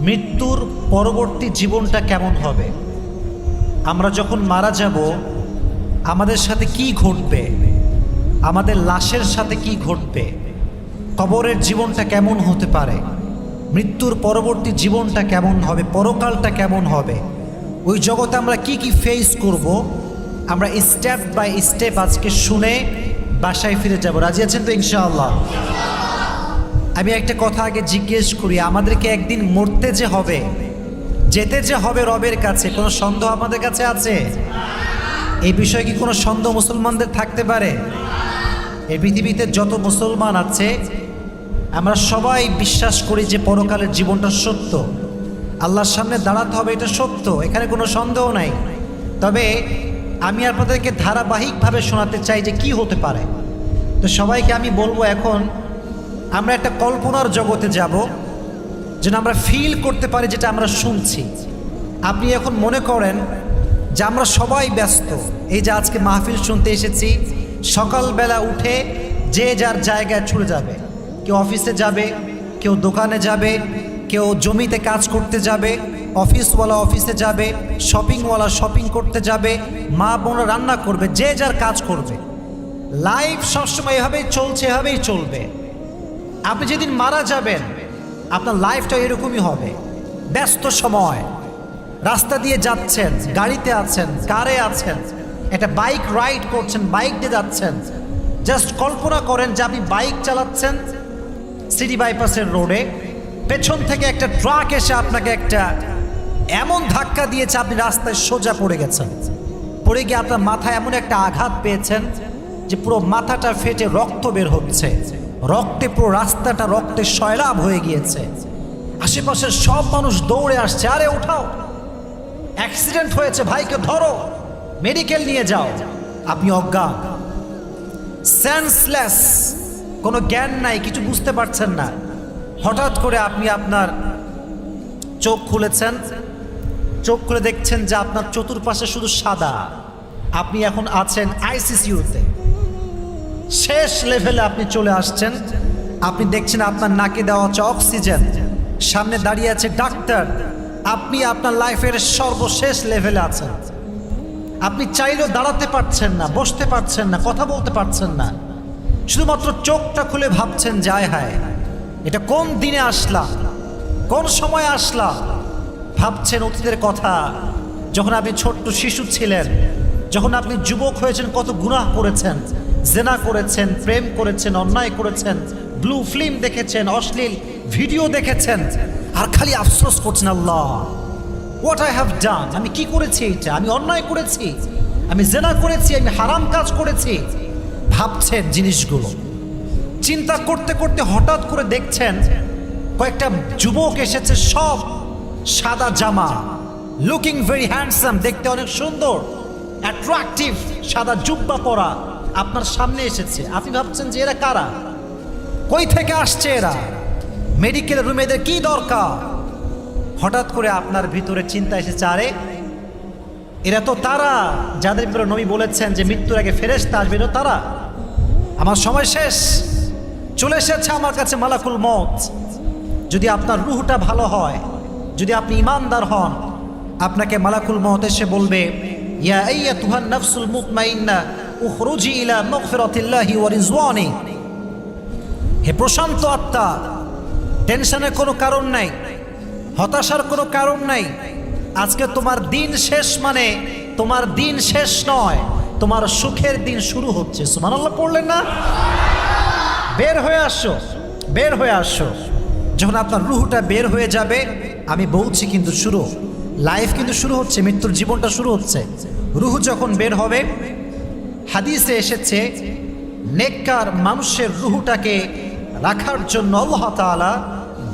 মৃত্যুর পরবর্তী জীবনটা কেমন হবে, আমরা যখন মারা যাব আমাদের সাথে কি ঘটবে, আমাদের লাশের সাথে কি ঘটবে, কবরের জীবনটা কেমন হতে পারে, মৃত্যুর পরবর্তী জীবনটা কেমন হবে, পরকালটা কেমন হবে, ওই জগতে আমরা কি কি ফেস করব, আমরা স্টেপ বাই স্টেপ আজকে শুনে বাসায় ফিরে যাব। রাজি আছেন তো ইনশাআল্লাহ? আমি একটা কথা আগে জিজ্ঞেস করি, আমাদেরকে একদিন মরতে যে হবে, যেতে যে হবে রবের কাছে, কোনো সন্দেহ আমাদের কাছে আছে? এই বিষয়ে কি কোনো সন্দেহ মুসলমানদের থাকতে পারে? এই পৃথিবীতে যত মুসলমান আছে আমরা সবাই বিশ্বাস করি যে পরকালের জীবনটা সত্য, আল্লাহর সামনে দাঁড়াতে হবে, এটা সত্য, এখানে কোনো সন্দেহ নাই। তবে আমি আপনাদেরকে ধারাবাহিকভাবে শোনাতে চাই যে কি হতে পারে। তো সবাইকে আমি বলবো, এখন আমরা একটা কল্পনার জগতে যাব যেন আমরা ফিল করতে পারি যেটা আমরা শুনছি। আপনি এখন মনে করেন যে আমরা সবাই ব্যস্ত, এই যে আজকে মাহফিল শুনতে এসেছি, সকালবেলা উঠে যে যার জায়গায় ছুটে যাবে, কেউ অফিসে যাবে, কেউ দোকানে যাবে, কেউ জমিতে কাজ করতে যাবে, অফিসওয়ালা অফিসে যাবে, শপিংওয়ালা শপিং করতে যাবে, মা বোনরা রান্না করবে, যে যার কাজ করবে। লাইফ সবসময় এভাবেই চলছে, এভাবেই চলবে। আপনি যেদিন মারা যাবেন আপনার লাইফটা এরকমই হবে, ব্যস্ত সময়, রাস্তা দিয়ে যাচ্ছেন, গাড়িতে আছেন, কারে আছেন, একটা বাইক রাইড করছেন, বাইক দিয়ে যাচ্ছেন। জাস্ট কল্পনা করেন যে আপনি বাইক চালাচ্ছেন সিটি বাইপাসের রোডে, পেছন থেকে একটা ট্রাক এসে আপনাকে একটা এমন ধাক্কা দিয়েছে, আপনি রাস্তায় সোজা পড়ে গেছেন। পড়ে গিয়ে আপনার মাথায় এমন একটা আঘাত পেয়েছেন যে পুরো মাথাটা ফেটে রক্ত বের হচ্ছে, রক্তে পুরো রাস্তাটা রক্তে সয়লাব হয়ে গিয়েছে। আশেপাশের সব মানুষ দৌড়ে আসছে, আরে উঠাও, অ্যাক্সিডেন্ট হয়েছে, ভাইকে ধরো, মেডিকেল নিয়ে যাও। আপনি অজ্ঞান, সেন্সলেস, কোনো জ্ঞান নাই, কিছু বুঝতে পারছেন না। হঠাৎ করে আপনি আপনার চোখ খুলেছেন, চোখ খুলে দেখছেন যে আপনার চতুর্পাশে শুধু সাদা। আপনি এখন আছেন আইসিইউতে, শেষ লেভেলে আপনি চলে আসছেন। আপনি দেখছেন আপনার নাকে দেওয়া হচ্ছে অক্সিজেন, সামনে দাঁড়িয়ে আছে ডাক্তার। আপনি আপনার লাইফের সর্বশেষ লেভেলে আছেন। আপনি চাইলেও দাঁড়াতে পারছেন না, বসতে পারছেন না, কথা বলতে পারছেন না, শুধুমাত্র চোখটা খুলে ভাবছেন যে আয় হায়, এটা কোন দিনে আসলাম, কোন সময় আসলাম। ভাবছেন অতীতের কথা, যখন আপনি ছোট্ট শিশু ছিলেন, যখন আপনি যুবক হয়েছেন, কত গুনাহ করেছেন, জেনা করেছেন, প্রেম করেছেন, অন্যায় করেছেন, ব্লু ফিল্ম দেখেছেন, অশ্লীল ভিডিও দেখেছেন, আর খালি আফসোস করছেন, আল্লাহ হোয়াট আই হ্যাভ ডান, আমি কি করেছি, এটা আমি অন্যায় করেছি, আমি জেনা করেছি, আমি হারাম কাজ করেছি। ভাবছেন জিনিসগুলো, চিন্তা করতে করতে হঠাৎ করে দেখছেন কয়েকটা যুবক এসেছে, সব সাদা জামা, লুকিং ভেরি হ্যান্ডসাম, দেখতে অনেক সুন্দর, অ্যাট্রাকটিভ, সাদা জুব্বা পরা আপনার সামনে এসেছে। আপনি ভাবছেন যে এরা কারা, কই থেকে আসছে এরা, মেডিকেল রুমে এদের কি দরকার। হঠাৎ করে আপনার ভিতরে চিন্তা এসেছে, আরে এরা তো তারা যাদের ব্যাপারে নবী বলেছেন যে মৃত্যুর আগে ফেরেশতা আসবে, এরা তারা। আমার সময় শেষ, চলে এসেছে আমার কাছে মালাকুল মউত। যদি আপনার রূহটা ভালো হয়, যদি আপনি ঈমানদার হন, আপনাকে মালাকুল মউত এসে বলবে, ইয়া আইয়াতুহান নাফসুল মুতমাইন্না উখরুজি ইলা মাগফিরাতিল্লাহি ওয়া রিজওয়ানি। হে প্রশান্ত আত্মা, টেনশনের কোনো কারণ নাই, হতাশার কোনো কারণ নাই। আজকে তোমার দিন শেষ, মানে তোমার দিন শেষ নয়, তোমার সুখের দিন শুরু হচ্ছে। সুবহানাল্লাহ পড়লেন না? বের হয়ে আসো, বের হয়ে আসো। যখন আপনার রুহটা বের হয়ে যাবে, আমি বলছি কিন্তু শুরু, লাইফ কিন্তু শুরু হচ্ছে, মৃত্যুর জীবনটা শুরু হচ্ছে। রুহ যখন বের হবে, হাদিসে এসেছে নেককার মানুষের রুহটাকে রাখার জন্য আল্লাহ তাআলা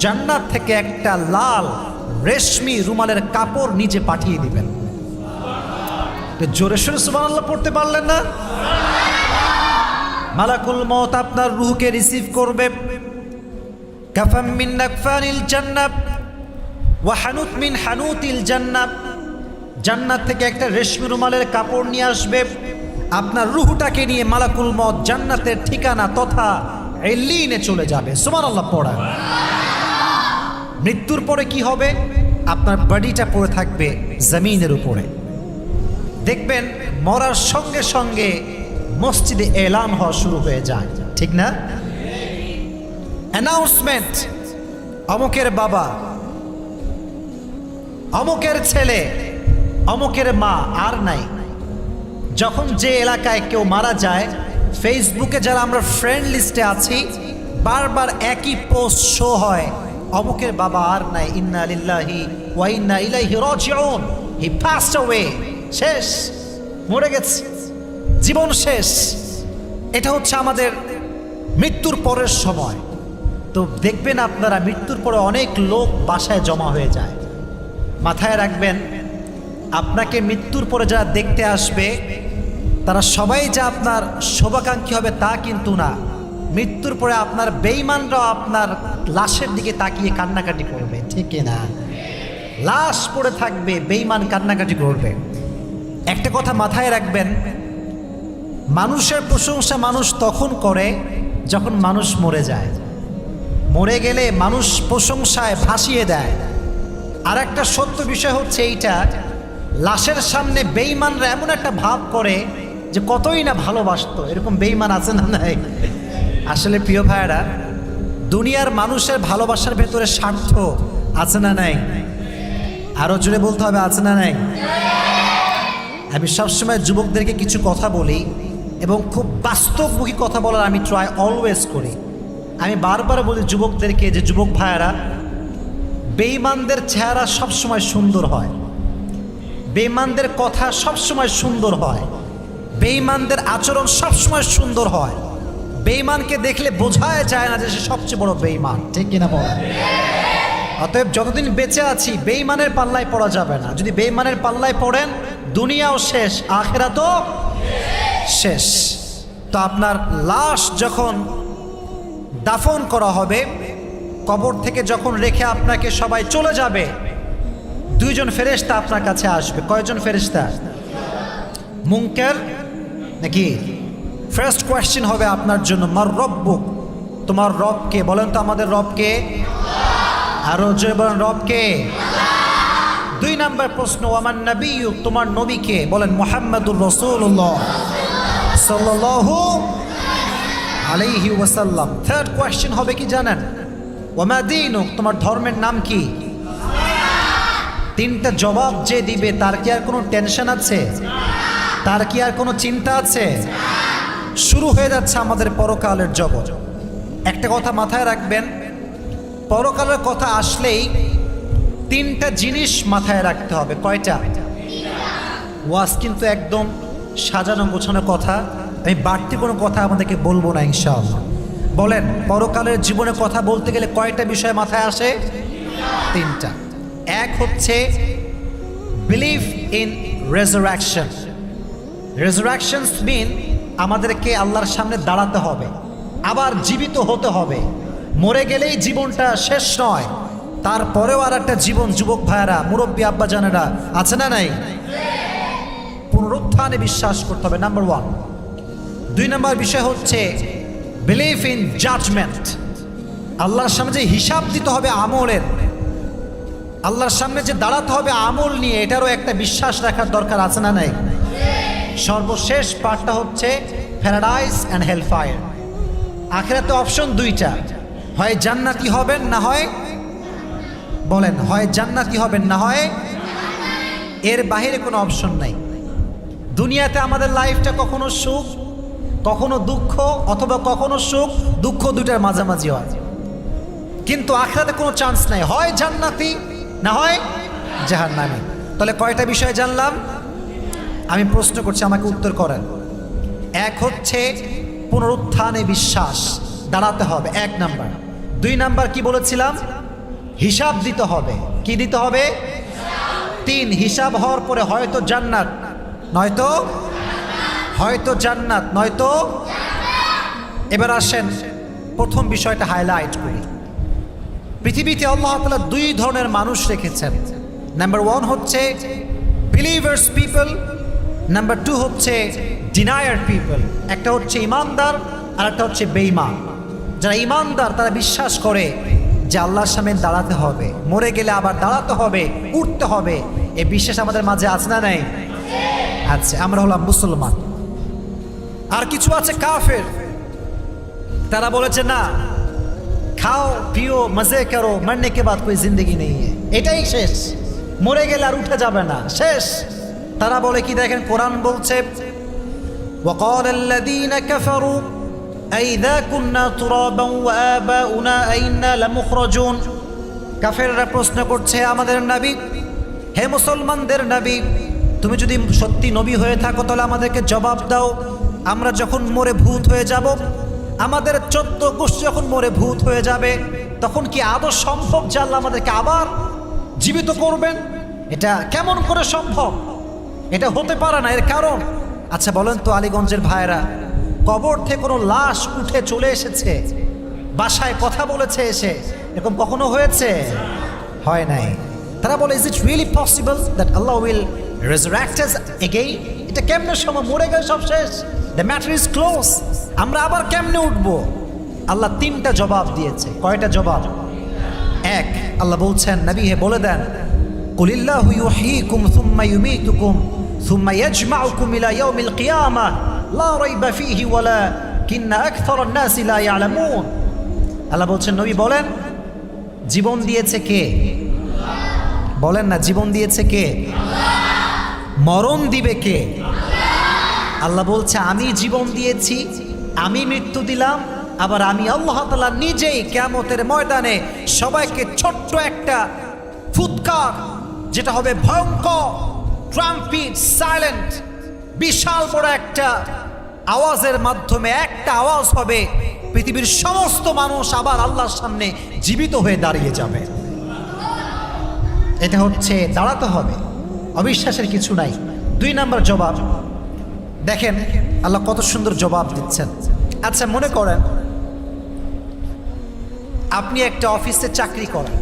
জান্নাত থেকে একটা লাল রেশমি রুমালের কাপড় নিচে পাঠিয়ে দিবেন। জোরে সোরে সুবহানাল্লাহ পড়তে পারলেন না? মালাকুল মউত আপনার রূহকে রিসিভ করবে। কাফাম মিন নাকফানিল জান্নাত ওয়া হানুত মিন হানুতিল জান্নাত, জান্নাত থেকে একটা রেশমি রুমালের কাপড় নিয়ে আসবে। আপনার রূহটাকে নিয়ে মালাকুল মউত জান্নাতের ঠিকানা তথা ইল্লিনে চলে যাবে। সুবহানাল্লাহ পড়া। মৃত্যুর পরে কি হবে? আপনার বডিটা পড়ে থাকবে জমিনের উপরে। দেখবেন মরার সঙ্গে সঙ্গে মসজিদে এলান হওয়া শুরু হয়ে যায়, ঠিক না? অ্যানাউন্সমেন্ট, অমুকের বাবা, অমুকের ছেলে, অমুকের মা আর নাই। যখন যে এলাকায় কেউ মারা যায়, ফেসবুকে যারা আমরা ফ্রেন্ড লিস্টে আছি, বারবার একই পোস্ট শো হয়, অমুকের বাবা আর নাই, ইন্না লিল্লাহি ওয়া ইন্না ইলাইহি রাজিউন, হি পাসড অ্যাওয়ে, শেষ, মরে গেছে, জীবন শেষ। এটা হচ্ছে আমাদের মৃত্যুর পরের সময়। তো দেখবেন আপনারা মৃত্যুর পরে অনেক লোক বাসায় জমা হয়ে যায়। মাথায় রাখবেন, আপনাকে মৃত্যুর পরে যারা দেখতে আসবে তারা সবাই যে আপনার শুভাকাঙ্ক্ষী হবে তা কিন্তু না। মৃত্যুর পরে আপনার বেঈমানরাও আপনার লাশের দিকে তাকিয়ে কান্নাকাটি করবে, ঠিক না? লাশ পড়ে থাকবে, বেঈমান কান্নাকাটি করবে। একটা কথা মাথায় রাখবেন, মানুষের প্রশংসা মানুষ তখন করে যখন মানুষ মরে যায়। মরে গেলে মানুষ প্রশংসায় ভাসিয়ে দেয়। আর একটা সত্য বিষয় হচ্ছে এইটা, লাশের সামনে বেঈমানরা এমন একটা ভাব করে যে কতই না ভালোবাসতো। এরকম বেঈমান আছে না নাই? আসলে প্রিয় ভাইয়েরা, দুনিয়ার মানুষের ভালোবাসার ভেতরে স্বার্থ আছে না নাই? আরো জোরে বলতে হবে, আছে না নাই? আমি সবসময় যুবকদেরকে কিছু কথা বলি এবং খুব বাস্তবমুখী কথা বলার আমি ট্রাই অলওয়েজ করি। আমি বারবার বলি যুবকদেরকে যে যুবক ভাইয়েরা, বেঈমানদের চেহারা সবসময় সুন্দর হয়, বেঈমানদের কথা সবসময় সুন্দর হয়, বেঈমানদের আচরণ সবসময় সুন্দর হয়। বেঈমানকে দেখলে বোঝায় যায় না যে সে সবচেয়ে বড় বেঈমান, ঠিক কিনা বলেন? অতএব যতদিন বেঁচে আছি বেঈমানের পাল্লায় পড়া যাবে না। যদি বেঈমানের পাল্লায় পড়েন, দুনিয়াও শেষ, আখিরাতও শেষ। তো আপনার লাশ যখন দাফন করা হবে, কবর থেকে যখন রেখে আপনাকে সবাই চলে যাবে, দুইজন ফেরেশতা আপনার কাছে আসবে। কয়জন ফেরেশতা? মুনকার নাকি? ফার্স্ট কোয়েশ্চেন হবে আপনার জন্য, মার রব্বুক, তোমার রব কে? বলেন তো আমাদের রব কে? আরো জোরে বলেন, রব কে? দুই নাম্বার প্রশ্ন, ওয়ামান নবিয়্যুক, তোমার নবী কে? বলেন মুহাম্মাদুর রাসূলুল্লাহ সাল্লাল্লাহু আলাইহি ওয়াসাল্লাম। থার্ড কোয়েশ্চেন হবে কি জানেন? ওয়ামা দীনুক, তোমার ধর্মের নাম কি? তিনটা জবাব যে দিবে তার কি আর কোনো টেনশন আছে? তার কি আর কোনো চিন্তা আছে? শুরু হয়ে যাচ্ছে আমাদের পরকালের জগৎ। একটা কথা মাথায় রাখবেন, পরকালের কথা আসলেই তিনটা জিনিস মাথায় রাখতে হবে। কয়টা? ওয়াজ কিন্তু একদম সাজানো গোছানো কথা, আমি বাড়তি কোনো কথা আমাদেরকে বলবো না ইনশাআল্লাহ। বলেন, পরকালের জীবনে কথা বলতে গেলে কয়টা বিষয় মাথায় আসে? তিনটা। এক হচ্ছে বিলিভ ইন রেজারেকশন। রেজারেকশনস মিন আমাদেরকে আল্লাহর সামনে দাঁড়াতে হবে, আবার জীবিত হতে হবে। মরে গেলেই জীবনটা শেষ নয়, তারপরেও আর একটা জীবন। যুবক ভাইয়েরা, মুরব্বী আব্বা জানেরা, আছে না নাই? পুনরুত্থানে বিশ্বাস করতে হবে, নাম্বার ওয়ান। দুই নাম্বার বিষয় হচ্ছে বিলিভ ইন জাজমেন্ট। আল্লাহর সামনে যে হিসাব দিতে হবে আমলের, আল্লাহর সামনে যে দাঁড়াতে হবে আমল নিয়ে, এটারও একটা বিশ্বাস রাখার দরকার, আছে না নাই? সর্বশেষ পার্টটা হচ্ছে প্যারাডাইস অ্যান্ড হেলফায়ার। আখিরাতে অপশন দুইটা, হয় জান্নাতি হবেন না হয়, বলেন, হয় জান্নাতি হবেন না হয়, এর বাহিরে কোনো অপশন নাই। দুনিয়াতে আমাদের লাইফটা কখনো সুখ, কখনো দুঃখ, অথবা কখনো সুখ দুঃখ, দুইটার মাঝামাঝি হয়। কিন্তু আখিরাতে কোনো চান্স নাই, হয় জান্নাতি না হয় জাহান্নামী। তাহলে কয়টা বিষয় জানলাম? আমি প্রশ্ন করছি, আমাকে উত্তর করেন। এক হচ্ছে পুনরুত্থানে বিশ্বাস, দাঁড়াতে হবে, এক নাম্বার। দুই নাম্বার কি বলেছিলাম? হিসাব দিতে হবে। কি দিতে হবে? তিন, হিসাব হওয়ার পরে হয়তো জান্নাত নয়তো, হয়তো জান্নাত নয়তো। এবার আসেন প্রথম বিষয়টা হাইলাইট করি। পৃথিবীতে আল্লাহ তাআলা দুই ধরনের মানুষ রেখেছেন। নাম্বার ওয়ান হচ্ছে বিলিভার্স পিপল, নাম্বার টু হচ্ছে ডিনায়ার পিপল। একটা হচ্ছে ইমানদার আর একটা হচ্ছে বেঈমান। যারা ইমানদার তারা বিশ্বাস করে যে আল্লাহর সামনে দাঁড়াতে হবে, মরে গেলে আবার দাঁড়াতে হবে, উঠতে হবে, এই বিশ্বাস আমাদের মাঝে আছে না নাই? আচ্ছা, আমরা হলাম মুসলমান। আর কিছু আছে কাফের, তারা বলেছে না, খাও পিও মজে করো, মরনে কে বাদ কোই জিন্দগি নেই, এটাই শেষ, মরে গেলে আর উঠে যাবে না, শেষ। তারা বলে কি দেখেন, কোরআন বলছে وقال الذين كفروا أئذا كنا ترابا وآباؤنا أئنا لمخرجون। কাফেররা প্রশ্ন করছে আমাদের নবী, হে মুসলমানদের নবী, তুমি যদি সত্যি নবী হয়ে থাকো তাহলে আমাদেরকে জবাব দাও, আমরা যখন মরে ভূত হয়ে যাব, আমাদের 14 গোষ্ঠী যখন মরে ভূত হয়ে যাবে, তখন কি আদৌ সম্ভব যে আল্লাহ আমাদেরকে আবার জীবিত করবেন? এটা কেমন করে সম্ভব? এটা হতে পারে না। এর কারণ, আচ্ছা বলেন তো আলীগঞ্জের ভাইরা, কবর থেকে কোনো লাশ উঠে চলে এসেছে, বাসায় কথা বলেছে এসে, এরকম কখনো হয়েছে? হয় নাই। তারা বলে, is it really possible that Allah will resurrect us again? এটা কেমনে সম্ভব? মরে গেলে সব শেষ, দ্য ম্যাটার ইজ ক্লোজ, আমরা আবার কেমনে উঠবো? আল্লাহ 3টা জবাব দিয়েছে। কয়টা জবাব? এক, আল্লাহ বলছেন নবী হে বলে দেন, কুলিল্লাহু ইউহয়িকুম সুম্মা ইউমীতুকুম সুম্মা ইয়াজমাউকুম ইলা ইয়াউমিল কিয়ামাহ লা রাইবা ফীহি ওয়ালাকিন্না আকসারান নাসি লা ইয়ালামুন। আল্লাহ বলছেন নবী বলেন, জীবন দিয়েছে কে? বলেন না, জীবন দিয়েছে কে? মরণ দিবে কে? আল্লাহ বলছে আমি জীবন দিয়েছি, আমি মৃত্যু দিলাম, আবার আমি আল্লাহ তাআলা নিজেই কিয়ামতের ময়দানে সবাইকে ছোট্ট একটা ফুৎকার, যেটা হবে ভয়ঙ্কর, ট্রাম্পিট, সাইলেন্ট, বিশাল বড় একটা আওয়াজের মাধ্যমে একটা আওয়াজ হবে, পৃথিবীর সমস্ত মানুষ আবার আল্লাহর সামনে জীবিত হয়ে দাঁড়িয়ে যাবে। এটা হচ্ছে দাঁড়াতে হবে, অবিশ্বাসের কিছু নাই। 2 নম্বর জবাব দেখেন আল্লাহ কত সুন্দর জবাব দিচ্ছেন। আচ্ছা মনে করেন আপনি একটা অফিসে চাকরি করেন,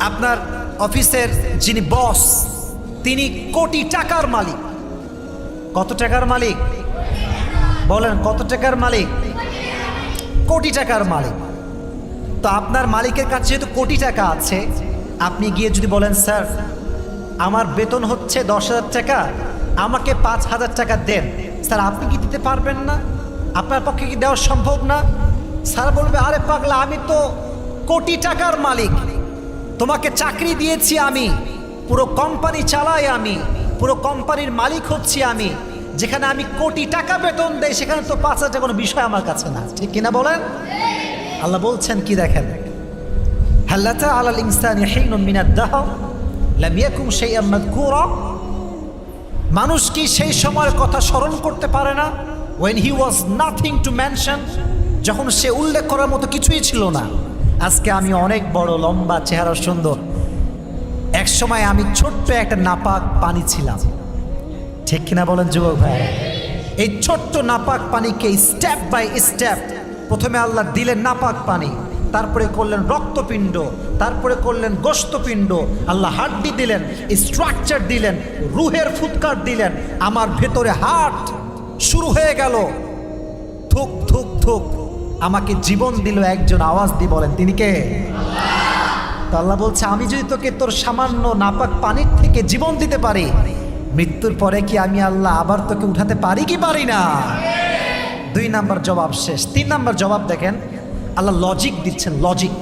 আপনার অফিসের যিনি বস তিনি কোটি টাকার মালিক। কত টাকার মালিক? বলেন কত টাকার মালিক? কোটি টাকার মালিক। তো আপনার মালিকের কাছে যেহেতু কোটি টাকা আছে, আপনি গিয়ে যদি বলেন স্যার আমার বেতন হচ্ছে 10,000 টাকা, আমাকে 5,000 টাকা দেন, স্যার আপনি কি দিতে পারবেন না? আপনার পক্ষে কি দেওয়া সম্ভব না? স্যার বলবে, আরে পাগলা, আমি তো কোটি টাকার মালিক, তোমাকে চাকরি দিয়েছি আমি, পুরো কোম্পানি চালাই আমি, পুরো কোম্পানির মালিক হচ্ছি আমি, যেখানে আমি কোটি টাকা বেতন দেই সেখানে তো 5,000 টাকা কোনো বিষয় আমার কাছে না, ঠিক কিনা বলেন? আল্লাহ বলছেন কি দেখেন, হাল আতা আলাল ইনসানি হিনুন মিনাদ দাহর লাম ইয়াকুন শাইআন মাযকুরা। মানুষ কি সেই সময়ের কথা স্মরণ করতে পারে না? when he was nothing to mention, যখন সে উল্লেখ করার মতো কিছুই ছিল না। আজকে আমি অনেক বড়, লম্বা, চেহারা সুন্দর, এক সময় আমি ছোট্ট একটা নাপাক পানি ছিলাম, ঠিক কিনা বলেন যুবক ভাই? এই ছোট্ট নাপাক পানিকে স্টেপ বাই স্টেপ প্রথমে আল্লাহ দিলেন নাপাক পানি, তারপরে করলেন রক্তপিণ্ড, তারপরে করলেন গোশতপিণ্ড, আল্লাহ হাড্ডি দিলেন, স্ট্রাকচার দিলেন, রুহের ফুৎকার দিলেন, আমার ভেতরে হার্ট শুরু হয়ে গেল, থুক থুক থুক, আমাকে জীবন দিল একজন। আওয়াজ দিয়ে বলেন তিনি কে? তো আল্লাহ বলছে আমি যদি তোকে তোর সামান্য নাপাক পানির থেকে জীবন দিতে পারি, মৃত্যুর পরে কি আমি আল্লাহ আবার তোকে উঠাতে পারি কি পারি না? 2 নাম্বার জবাব শেষ। 3 নাম্বার জবাব দেখেন, আল্লাহ লজিক দিচ্ছেন। লজিক,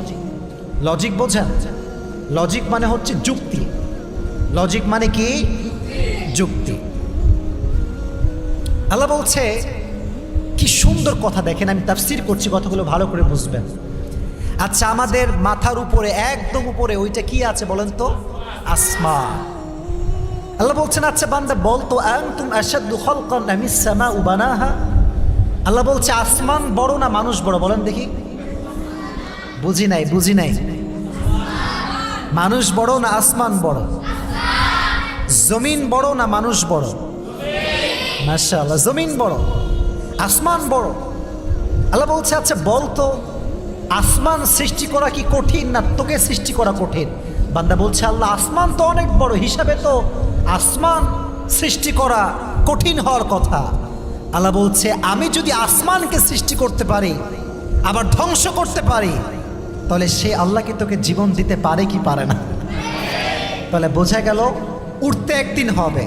লজিক বোঝেন? লজিক মানে হচ্ছে যুক্তি। লজিক মানে কি? যুক্তি। আল্লাহ বলছে কি সুন্দর কথা, দেখেন আমি তাফসীর করছি, কথাগুলো ভালো করে বুঝবেন। আচ্ছা আমাদের মাথার উপরে, একদম উপরে ওইটা কি আছে বলেন তো? আসমান। আল্লাহ বলছেন আচ্ছা বান্দা বল তো, আনতুম আশাদ্দু খালকান আমিস সামাউ বানাহা। আল্লাহ বলছে আসমান বড় না মানুষ বড়? বলেন দেখি। বুঝি নাই, বুঝি নাই। মানুষ বড় না আসমান বড়? জমিন বড় না মানুষ বড়? মাশাআল্লাহ, জমিন বড়, আসমান বড়। আল্লাহ বলছে আচ্ছা বল তো, আসমান সৃষ্টি করা কি কঠিন না তোকে সৃষ্টি করা কঠিন? বান্দা বলছে আল্লাহ আসমান তো অনেক বড়, হিসাবে তো আসমান সৃষ্টি করা কঠিন হওয়ার কথা। আল্লাহ বলছে আমি যদি আসমানকে সৃষ্টি করতে পারি, আবার ধ্বংস করতে পারি, তাহলে সে আল্লাহ কি তোকে জীবন দিতে পারে কি পারে না? তাহলে বোঝা গেল উঠতে একদিন হবে,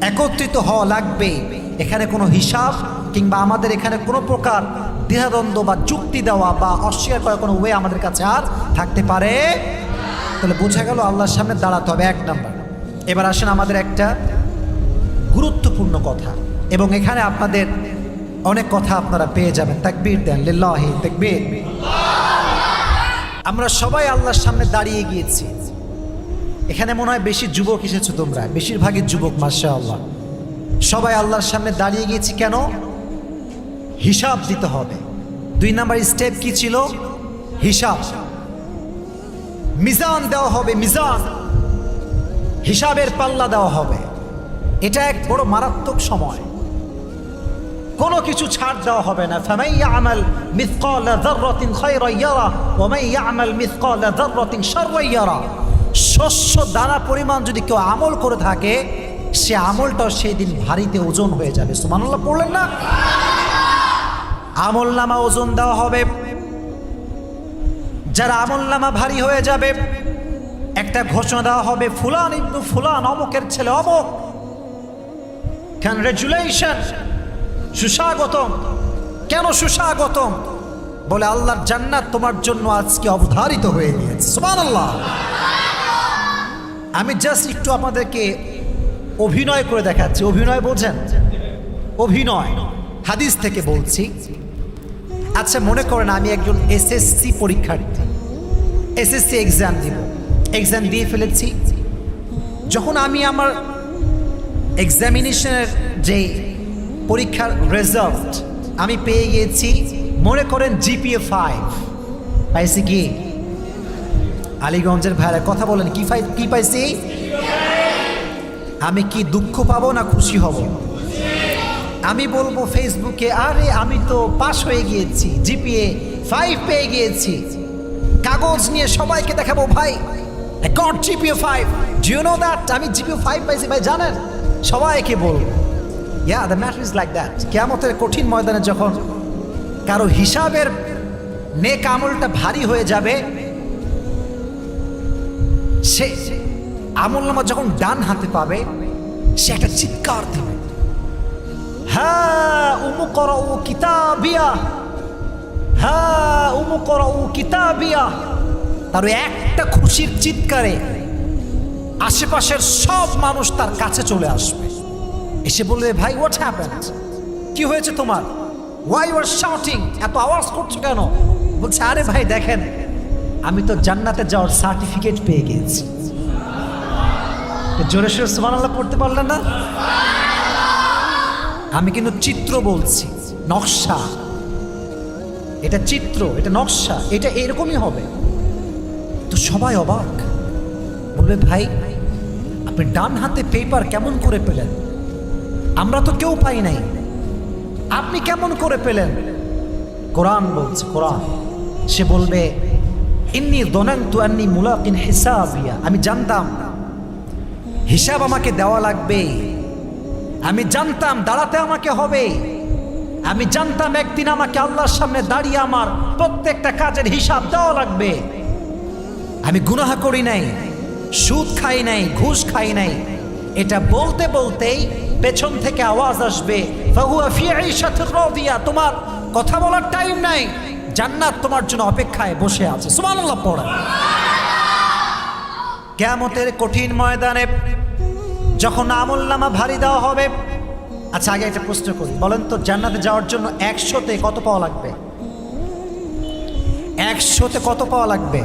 একত্রিত হওয়া লাগবে। এখানে কোনো হিসাব কিংবা আমাদের এখানে কোনো প্রকার দ্বিধাদ্বন্দ্ব বা যুক্তি দেওয়া বা অস্বীকার করার কোনো ওয়ে আমাদের কাছে আর থাকতে পারে। তাহলে বোঝা গেল আল্লাহর সামনে দাঁড়াতে হবে, এক নাম্বার। এবার আসেন আমাদের একটা গুরুত্বপূর্ণ কথা, এবং এখানে আপনাদের অনেক কথা আপনারা পেয়ে যাবেন। তাকবীর দেন, লিল্লাহি তাকবীর। আমরা সবাই আল্লাহর সামনে দাঁড়িয়ে গিয়েছি। এখানে মনে হয় বেশি যুবক এসেছো তোমরা, বেশিরভাগই যুবক, মাশাআল্লাহ। সবাই আল্লাহর সামনে দাঁড়িয়ে গিয়েছি কেন? হিসাব দিতে হবে। 2 নাম্বার স্টেপ কি ছিল? হিসাব। মিজান দেওয়া হবে, মিজান, হিসাবের পাল্লা দেওয়া হবে। এটা এক বড় মারাত্মক সময়, কোনো কিছু ছাড় দেওয়া হবে না। ফামান ইয়ামাল মিসকালা যাররাতিন খায়রান ইয়ারা ওয়া মান ইয়ামাল মিসকালা যাররাতিন শাররান ইয়ারা। শস্য দানা পরিমাণ যদি কেউ আমল করে থাকে, সে আমলটাও সেই দিন ভারীতে ওজন হয়ে যাবে। সুবহানাল্লাহ পড়লেন না? আমল নামা ওজন দেওয়া হবে। যারা আমল নামা ভারী হয়ে যাবে, একটা ঘোষণা দেওয়া হবে, ফুলান ইবনু ফুলান, অমুকের ছেলে অমুক, কনগ্রাচুলেশন, সুস্বাগতম। কেন সুস্বাগতম? বলে আল্লাহর জান্নাত তোমার জন্য আজকে অবধারিত হয়ে গিয়েছে। সুবহানাল্লাহ। আমি জাস্ট একটু আপনাদেরকে অভিনয় করে দেখাচ্ছি। অভিনয় বোঝেন? অভিনয় হাদিস থেকে বলছি। আচ্ছা, মনে করেন আমি একজন এসএসসি পরীক্ষার্থী, এসএসসি এক্সাম দিব, এক্সাম দিয়ে ফেলেছি। যখন আমি আমার এক্সামিনেশনের যে পরীক্ষার রেজাল্ট আমি পেয়ে গিয়েছি, মনে করেন জিপিএ 5 পাইছি। কি আলীগঞ্জের ভাইরা কথা বলেন, কি পাইছি? আমি কি দুঃখ পাবো না খুশি হব? আমি বলবো ফেসবুকে, আরে আমি তো পাস হয়ে গিয়েছি, জিপিএ 5 পেয়ে গিয়েছি। কাগজ নিয়ে সবাইকে দেখাবো, ভাই I got GPA 5. Do you know that? আমি GPA 5 পাইছি ভাই, জানেন? সবাইকে বলবো। Yeah, the matter is like that. কিয়ামতের কঠিন ময়দানে যখন কারো হিসাবের নেক আমলটা ভারী হয়ে যাবে, সে আমলনামা যখন ডান হাতে পাবে, সে একটা চিৎকার দেবে, হ্যাঁ উমুকরাউ কিতাবিয়া, হ্যাঁ উমুকরাউ কিতাবিয়া। তার একটা খুশির চিৎকারে আশেপাশের সব মানুষ তার কাছে চলে আসবে, এসে বলবে, ভাই হোয়াট হ্যাপেন্ড? কি হয়েছে তোমার? Why you are shouting? এত আওয়াজ করছো কেন? বলছে, আরে ভাই দেখেন, আমি তো জান্নাতে যাওয়ার সার্টিফিকেট পেয়ে গিয়েছি। জোরে সোরে সুবহানাল্লাহ পড়তে পারলেন না? আমি কিন্তু চিত্র বলছি, নকশা। এটা চিত্র, এটা নকশা, এটা এরকমই হবে। তো সবাই অবাক, বলবে, ভাই আপনি ডান হাতে পেপার কেমন করে পেলেন? আমরা তো কেউ পাই নাই, আপনি কেমন করে পেলেন? কোরআন বলছে, কোরআন। সে বলবে, ইন্নী যনানতু আন্নী মুলাকিন হিসাবিয়া। আমি জানতাম হিসাব আমাকে দেওয়া লাগবে, আমি জানতাম দাঁড়াতে আমাকে হবে, আমি জানতাম একদিন আমাকে আল্লাহর সামনে দাঁড়িয়ে আমার প্রত্যেকটা কাজের হিসাব দেওয়া লাগবে। আমি গুনাহ করি নাই, সুদ খাই নাই, ঘুষ খাই নাই। এটা বলতে বলতেই পেছন থেকে আওয়াজ আসবে, ফাহুয়া ফি আইশাতির রাদিয়া। তোমার কথা বলার টাইম নাই, জান্নাত তোমার জন্য অপেক্ষায় বসে আছে। সুবহানাল্লাহ পড়েন। কিয়ামতের কঠিন ময়দানে যখন আমলনামা ভারী দেওয়া হবে, আচ্ছা আগে একটা প্রশ্ন করি, বলেন তো জান্নাতে যাওয়ার জন্য 100তে কত পাওয়া লাগবে? 100তে কত পাওয়া লাগবে?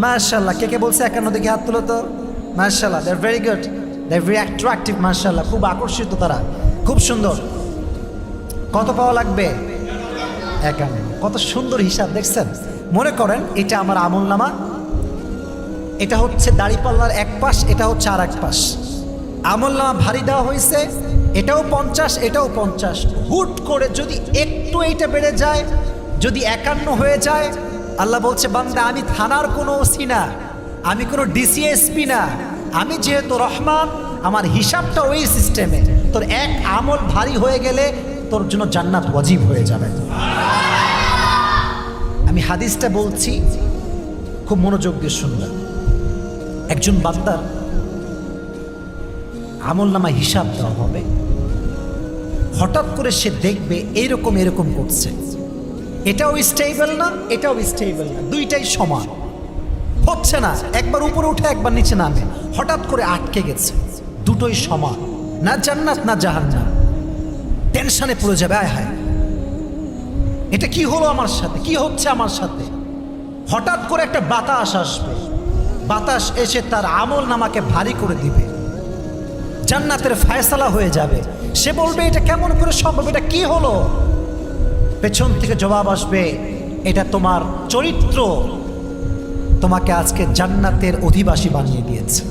মাশাআল্লাহ। কে কে বলছে 51? দিকে হাত তুলো তো। মাশাআল্লাহ, they are very good, they are very attractive. মাশাআল্লাহ, খুব আকর্ষিত তারা, খুব সুন্দর। কত পাওয়া লাগবে? 51। কত সুন্দর হিসাব দেখছেন? মনে করেন এটা আমার আমলনামা, এটা হচ্ছে দাড়িপাল্লার এক পাশ, এটা হচ্ছে আর এক পাশ। আমলনামা ভারী দেওয়া হয়েছে, এটাও 50, এটাও 50। হুট করে যদি একটু এইটা বেড়ে যায়, যদি 51 হয়ে যায়, আল্লাহ বলছে, বান্দা আমি থানার কোনো ওসি না, আমি কোনো ডিসিএসপি না, আমি যেহেতু রহমান, আমার হিসাবটা ওই সিস্টেমে। তোর এক আমল ভারী হয়ে গেলে তোর জন্য জান্নাত ওয়াজিব হয়ে যাবে। আমি হাদিসটা বলছি, খুব মনোযোগ দিয়ে শুনবেন। একজন বান্দার আমলনামা হিসাব দেওয়া হবে। হঠাৎ করে সে দেখবে এরকম এরকম করছে, এটাও স্টেবল না, এটাও স্টেবল না, দুইটাই সমান হচ্ছে না, একবার উপরে উঠে একবার নিচে নামে, হঠাৎ করে আটকে গেছে, দুটোই সমান, না জান্নাত না জাহান্নাম। টেনশনে পড়ে যাবে, আয় হায় এটা কি হলো আমার সাথে, কি হচ্ছে আমার সাথে। হঠাৎ করে একটা বাতাস আসবে, বাতাস এসে তার আমল নামাকে ভারী করে দিবে, জান্নাতের ফায়সালা হয়ে যাবে। সে বলবে এটা কেমন করে সম্ভব, এটা কি হলো? পেছন থেকে জবাব আসবে, এটা তোমার চরিত্র তোমাকে আজকে জান্নাতের অধিবাসী বানিয়ে দিয়েছে।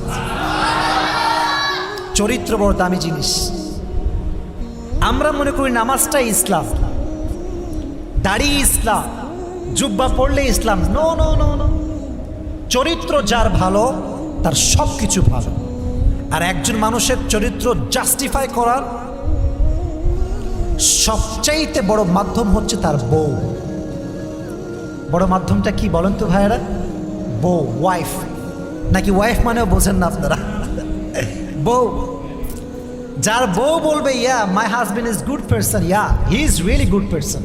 চরিত্র বড় দামি জিনিস। আমরা মনে করি নামাজটাই ইসলাম, দাড়ি ইসলাম, জুব্বা পড়লে ইসলাম। নো নো নো নো, চরিত্র যার ভালো তার সব কিছু ভালো। আর একজন মানুষের চরিত্র জাস্টিফাই করার সবচাইতে বড় মাধ্যম হচ্ছে তার বউ। বড় মাধ্যমটা কি বলেন তো ভাইয়েরা? বউ, ওয়াইফ। নাকি ওয়াইফ মানেও বোঝেন না আপনারা? বউ, যার বউ বলবে yeah my husband is good person, yeah he is really good person.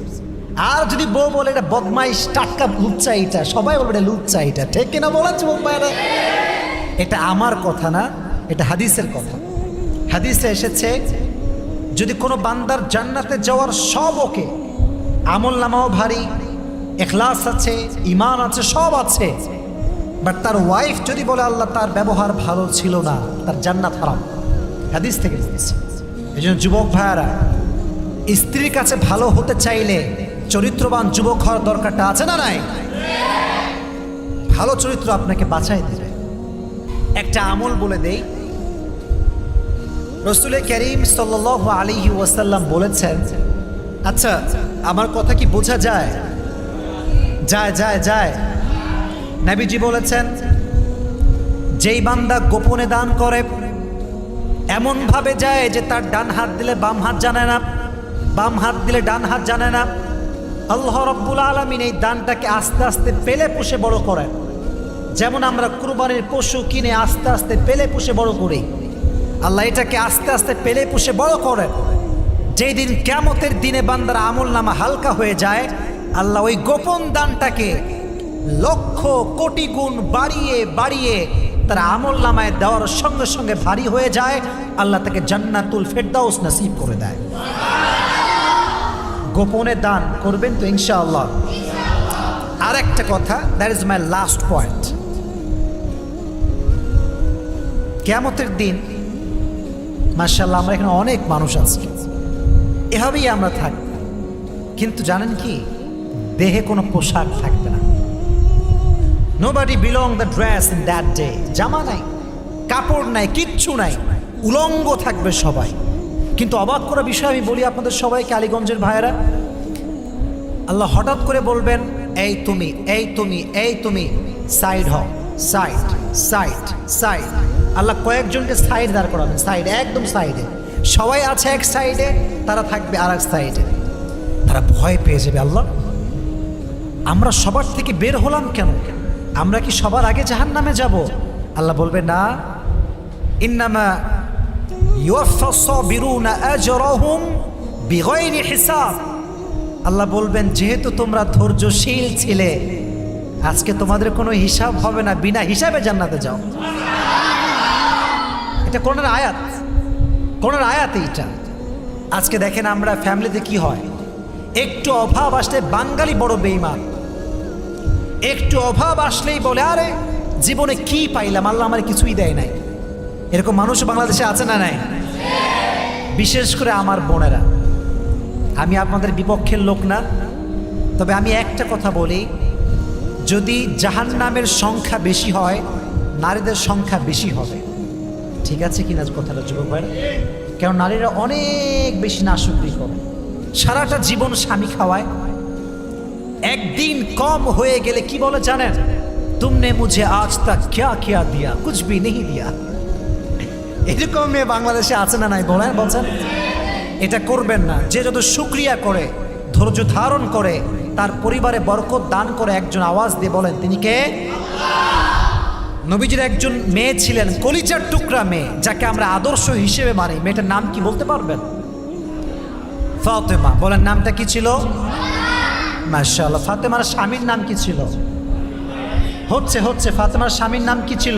আর যদি বউ বলে এটা বদমাইশ, টাটকা লুচ্চা, এটা সবাই বলবে এটা লুচ্চা, এটা ঠিক কিনা বলেন যুবক ভাইয়েরা? এটা আমার কথা না, এটা হাদিসের কথা। হাদিসে এসেছে যদি কোনো বান্দার জান্নাতে যাওয়ার সব ওকে, আমল নামাও ভারী, ইখলাস আছে, ঈমান আছে, সব আছে, বাট তার ওয়াইফ যদি বলে আল্লাহ তার ব্যবহার ভালো ছিল না, তার জান্নাত হারাম। হাদিস থেকে বলছে। এই জন্য যুবক ভাইয়ারা, স্ত্রীর কাছে ভালো হতে চাইলে চরিত্রবান যুবক হওয়ার দরকারটা আছে না নাই? ভালো চরিত্র আপনাকে বাঁচাই দেবে। একটা আমল বলে দেই, রাসূল করিম সাল্লাল্লাহু আলাইহি ওয়াসাল্লাম বলেছেন, আচ্ছা আমার কথা কি বোঝা যায়? যায় যায় যায়। নবীজি বলেছেন, যেই বান্দা গোপনে দান করে, এমন ভাবে যায় যে তার ডান হাত দিলে বাম হাত জানে না, বাম হাত দিলে ডান হাত জানে না, আল্লাহ রাব্বুল আলামিন এই দানটাকে আস্তে আস্তে পেলে পুষে বড় করেন। যেমন আমরা কুরবানির পশু কিনে আস্তে আস্তে পেলে পুষে বড় করি, আল্লাহ এটাকে আস্তে আস্তে পেলে পুষে বড় করেন। যেই দিন কিয়ামতের দিনে বান্দার আমল নামা হালকা হয়ে যায়, আল্লাহ ওই গোপন দানটাকে লক্ষ কোটি গুণ বাড়িয়ে বাড়িয়ে তার আমল নামায় দেওয়ার সঙ্গে সঙ্গে ভারী হয়ে যায়। আল্লাহ তাকে জান্নাতুল ফেরদাউস নসিব করে দেয়। গোপনে দান করবেন তো ইনশাআল্লাহ। আর একটা কথা, that is my last point. কিয়ামতের দিন মাশাআল্লাহ আমরা এখানে অনেক মানুষ আছি, এভাবেই আমরা থাকব, কিন্তু জানেন কি, দেহে কোনো পোশাক থাকবে না। Nobody belong the dress in that day. জামা নাই, কাপড় নাই, কিচ্ছু নাই, উলঙ্গ থাকবে সবাই। কিন্তু অবাক করা বিষয় আমি বলি আপনাদের সবাইকে, আলীগঞ্জের ভাইয়েরা, আল্লাহ হঠাৎ করে বলবেন, এই তুমি, এই তুমি, এই তুমি, সাইড হও, সাইড সাইড সাইড। আল্লাহ কয়েকজনকে সাইড দাঁড় করাবেন, সাইডে, একদম সাইডে। সবাই আছে এক সাইডে, তারা থাকবে আর এক সাইডে। তারা ভয় পেয়ে যাবে, আল্লাহ আমরা সবার থেকে বের হলাম কেন? আমরা কি সবার আগে জাহান্নামে যাব? আল্লাহ বলবে না, ইন্নামা ইউওয়াফাস সাবিরুনা আজরাহুম বিগাইরি হিসাব। আল্লাহ বলবেন, যেহেতু তোমরা ধৈর্যশীল ছিলে, আজকে তোমাদের কোনো হিসাব হবে না, বিনা হিসাবে জান্নাতে যাও। এটা কোরআনের আয়াত, কোরআনের আয়াত এইটা। আজকে দেখেন আমরা ফ্যামিলিতে কি হয়, একটু অভাব আসলে বাঙালি বড় বেঈমান, একটু অভাব আসলেই বলে আরে জীবনে কি পাইলাম, আল্লাহ আমার কিছুই দেয় নাই। এরকম মানুষ বাংলাদেশে আছে না নাই? বিশেষ করে আমার বোনেরা, আমি আপনাদের বিপক্ষের লোক না, তবে আমি একটা কথা বলি, যদি জাহান্নামের সংখ্যা বেশি হয়, নারীদের সংখ্যা বেশি হবে। ঠিক আছে কিনা কথাটা যুবক ভাইরা? কারণ নারীরা অনেক বেশি নাশুকরি করে, সারাটা জীবন স্বামী খাওয়ায়, একদিন কম হয়ে গেলে কি বলে জানেন, তুমনে মুঝে আজ তক ক্যা কিয়া দিয়া, কুছ ভি নেহি দিয়া। এরকম মেয়ে বাংলাদেশে আছে না নাই বলেন? বলছেন এটা করবেন না। যে যত শুকরিয়া করে, ধৈর্য ধারণ করে, তার পরিবারে বরকত দান করে একজন আওয়াজ দিয়ে বলেন তিনি কে? নবীজির একজন মেয়ে ছিলেন, কলিজার টুকরা মেয়ে, যাকে আমরা আদর্শ হিসেবে মানি। মেয়েটার নাম কি বলতে পারবেন? ফাতেমা। বলেন নামটা কি ছিল? মাশাআল্লাহ। ফাতেমার স্বামীর নাম কি ছিল? হচ্ছে ফাতেমার স্বামীর নাম কি ছিল?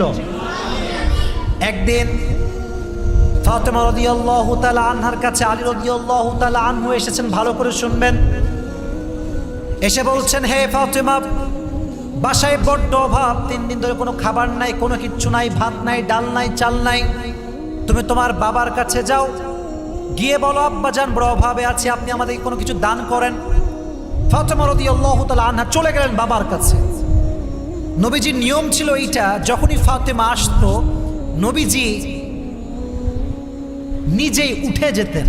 একদিন ফাতেমা রাদিয়াল্লাহু তাআলা আনহার কাছে আলী রাদিয়াল্লাহু তাআলা আনহু এসেছেন। ভালো করে শুনবেন। এসে বলছেন, হে ফাতেমা, বাসায় বড্ড অভাব, 3 দিন ধরে কোনো খাবার নাই, কোনো কিচ্ছু নাই, ভাত নাই, ডাল নাই, চাল নাই। তুমি তোমার বাবার কাছে যাও, গিয়ে বলো আব্বাজান বড় অভাবে আছে, আপনি আমাদেরকে কোনো কিছু দান করেন। ফাতেমা রাদিয়াল্লাহু তাআলা আনহা চলে গেলেন বাবার কাছে। নবীজির নিয়ম ছিল এইটা, যখনই ফাতেমা আসতো নবীজি নিজেই উঠে যেতেন,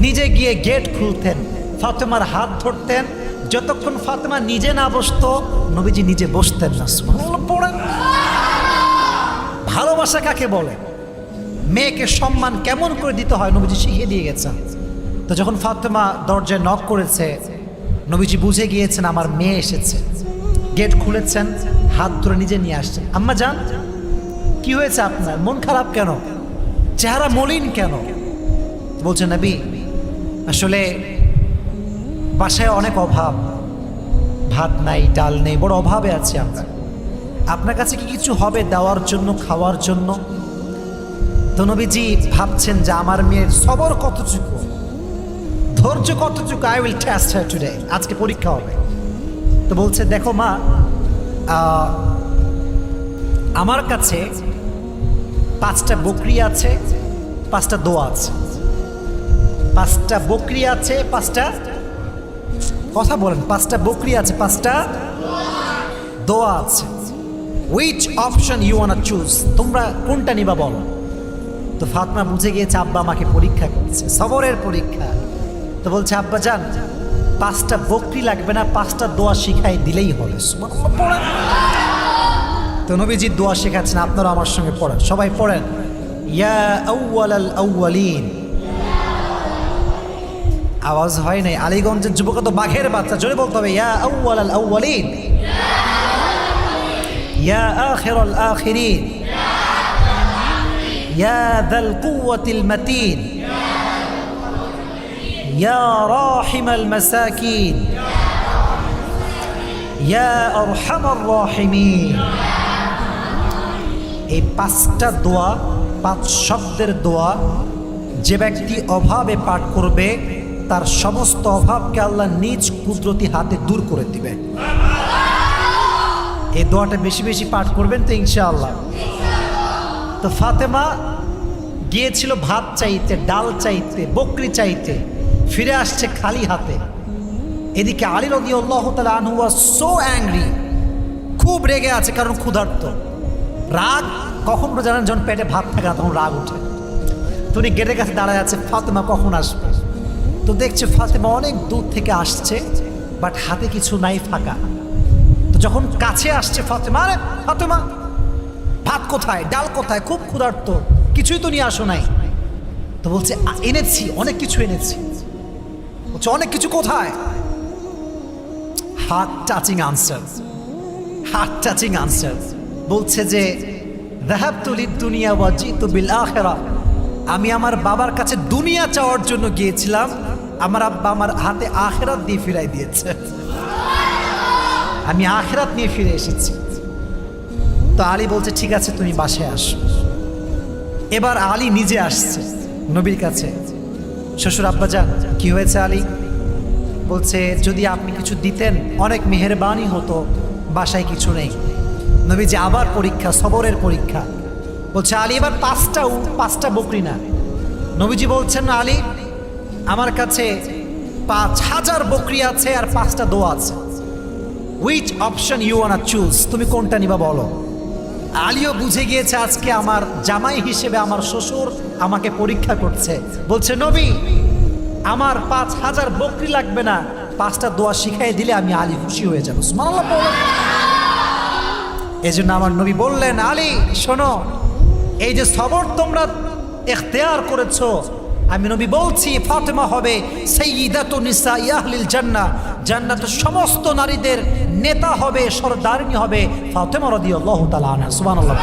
নিজে গিয়ে গেট খুলতেন, ফাতেমার হাত ধরতেন। যতক্ষণ ফাতেমা নিজে না বসতো নবীজি নিজে বসতেন না। সুবহানাল্লাহ পড়েন। ভালোবাসা কাকে বলে, মেয়েকে সম্মান কেমন করে দিতে হয় নবীজি শিখিয়ে দিয়ে গেছেন। তো যখন ফাতেমা দরজায় নক করেছে, নবীজি বুঝে গিয়েছেন আমার মেয়ে এসেছে। গেট খুলেছেন, হাত ধরে নিজে নিয়ে আসছেন। আম্মা জান, কি হয়েছে আপনার? মন খারাপ কেন? চেহারা মলিন কেন? বলছেন নবী, আসলে বাসায় অনেক অভাব, ভাত নাই, ডাল নেই, বড় অভাবে আছি আমরা। আপনার কাছে কি কিছু হবে দেওয়ার জন্য, খাওয়ার জন্য? তো নবীজি ভাবছেন যে আমার মেয়ের সবর কতটুকু, ধৈর্য কতটুকু। I will test her today, আজকে পরীক্ষা হবে। তো বলছে, দেখো মা, আমার কাছে 5টা বকরি আছে, 5টা দোয়া আছে। 5টা বকরি আছে, 5টা কথা বলেন, 5টা বকরি আছে, 5টা দোয়া আছে। Which option you want to choose? তোমরা কোনটা নিবা বলো। তো ফাতেমা বুঝে গিয়েছে আব্বা আমাকে পরীক্ষা করছে, সবরের পরীক্ষা। তো বলছে, আব্বা জান 5টা বকরি লাগবে না, 5টা দোয়া শিখাই দিলেই হবে। সুবহানাল্লাহ পড়েন। তো নবীজি দোয়া শেখাচ্ছেন, আপনারা আমার সঙ্গে পড়েন, সবাই পড়েন। ইয়া আউয়ালাল আউয়ালিন। আওয়াজ হয় নাই। আলীগঞ্জের যুবক তো বাঘের বাচ্চা, জোরে বলতে হবে। ইয়া আউয়ালাল আউয়ালিন, ইয়া আখিরাল আখিরিন, ইয়া যাল কুওয়াতিল মাতিন, ইয়া রাহিমাল মাসাকিন, ইয়া আরহামার রাহিমিন। এই 5টা দোয়া, 5 শব্দের দোয়া, যে ব্যক্তি অভাবে পাঠ করবে তার সমস্ত অভাবকে আল্লাহ নিজ কুদরতি হাতে দূর করে দিবে। এই দোয়াটা বেশি বেশি পাঠ করবেন তো ইনশাআল্লাহ। তো ফাতেমা গিয়েছিল ভাত চাইতে, ডাল চাইতে, বকরি চাইতে, ফিরে আসছে খালি হাতে। এদিকে আলী রাদিয়াল্লাহু তাআলা আনহু ওয়াজ সো অ্যাংরি, খুব রেগে আছে, কারণ ক্ষুধার্ত। রাগ কখন জানেন? যখন পেটে ভাত থাকে না তখন রাগ উঠে। তুমি গেটের কাছে দাঁড়ায় আছে, ফাতেমা কখন আসবে। তো দেখছে ফাতেমা অনেক দূর থেকে আসছে, বাট হাতে কিছু নাই, ফাঁকা। তো যখন কাছে আসছে ফাতেমা, আরে ফাতেমা, ভাত কোথায়, ডাল কোথায়, খুব ক্ষুধার্ত, কিছুই তো নিয়ে আসো নাই। তো বলছে, এনেছি, অনেক কিছু এনেছি। বলছে, অনেক কিছু কোথায়? Heart touching answer, heart touching answer. বলছে যে যাহাবতু লিদ-দুনিয়া ওয়া জিতু বিল আখিরা। আমি আমার বাবার কাছে দুনিয়া চাওয়ার জন্য গিয়েছিলাম, আমার আব্বা আমার হাতে আখিরাত দিয়ে ফিরাই দিয়েছে। আমি আখিরাত নিয়ে ফিরে এসেছি। তো আলী বলছে, ঠিক আছে তুমি বাসায় আসো। এবার আলী নিজে আসছে নবীর কাছে। শ্বশুর, আব্বাজান কি হয়েছে? আলী বলছে, যদি আপনি কিছু দিতেন অনেক মেহেরবানি হতো, বাসায় কিছু নেই। নবীজি আবার পরীক্ষা, সবরের পরীক্ষা। বলছে, আলী এবার 5টা বকরি না। নবীজি বলছেন, আলী আমার কাছে 5000 বকরি আছে আর 5টা দোয়া আছে। Which option you want to choose? তুমি কোনটা নিবা বলো। আলীও বুঝে গিয়েছে আজকে আমার জামাই হিসেবে আমার শ্বশুর আমাকে পরীক্ষা করছে। বলছে, নবী আমার 5000 বকরি লাগবে না, 5টা দোয়া শিখাই দিলে আমি আলী খুশি হয়ে যাবো। সুবহানাল্লাহ বলেন। এই জন্য আমার নবী বললেন, আলী শোনো, এই যে সবর তোমরা ইখতিয়ার করেছো, আমি নবী বলছি ফাতেমা হবে সাইয়্যিদাতু নিসাই আহলিল জান্নাহ, জান্নাতের সমস্ত নারীদের নেতা হবে, সরদারিনী হবে ফাতেমা রাদিয়াল্লাহু তাআলা আনহা। সুবহানাল্লাহ।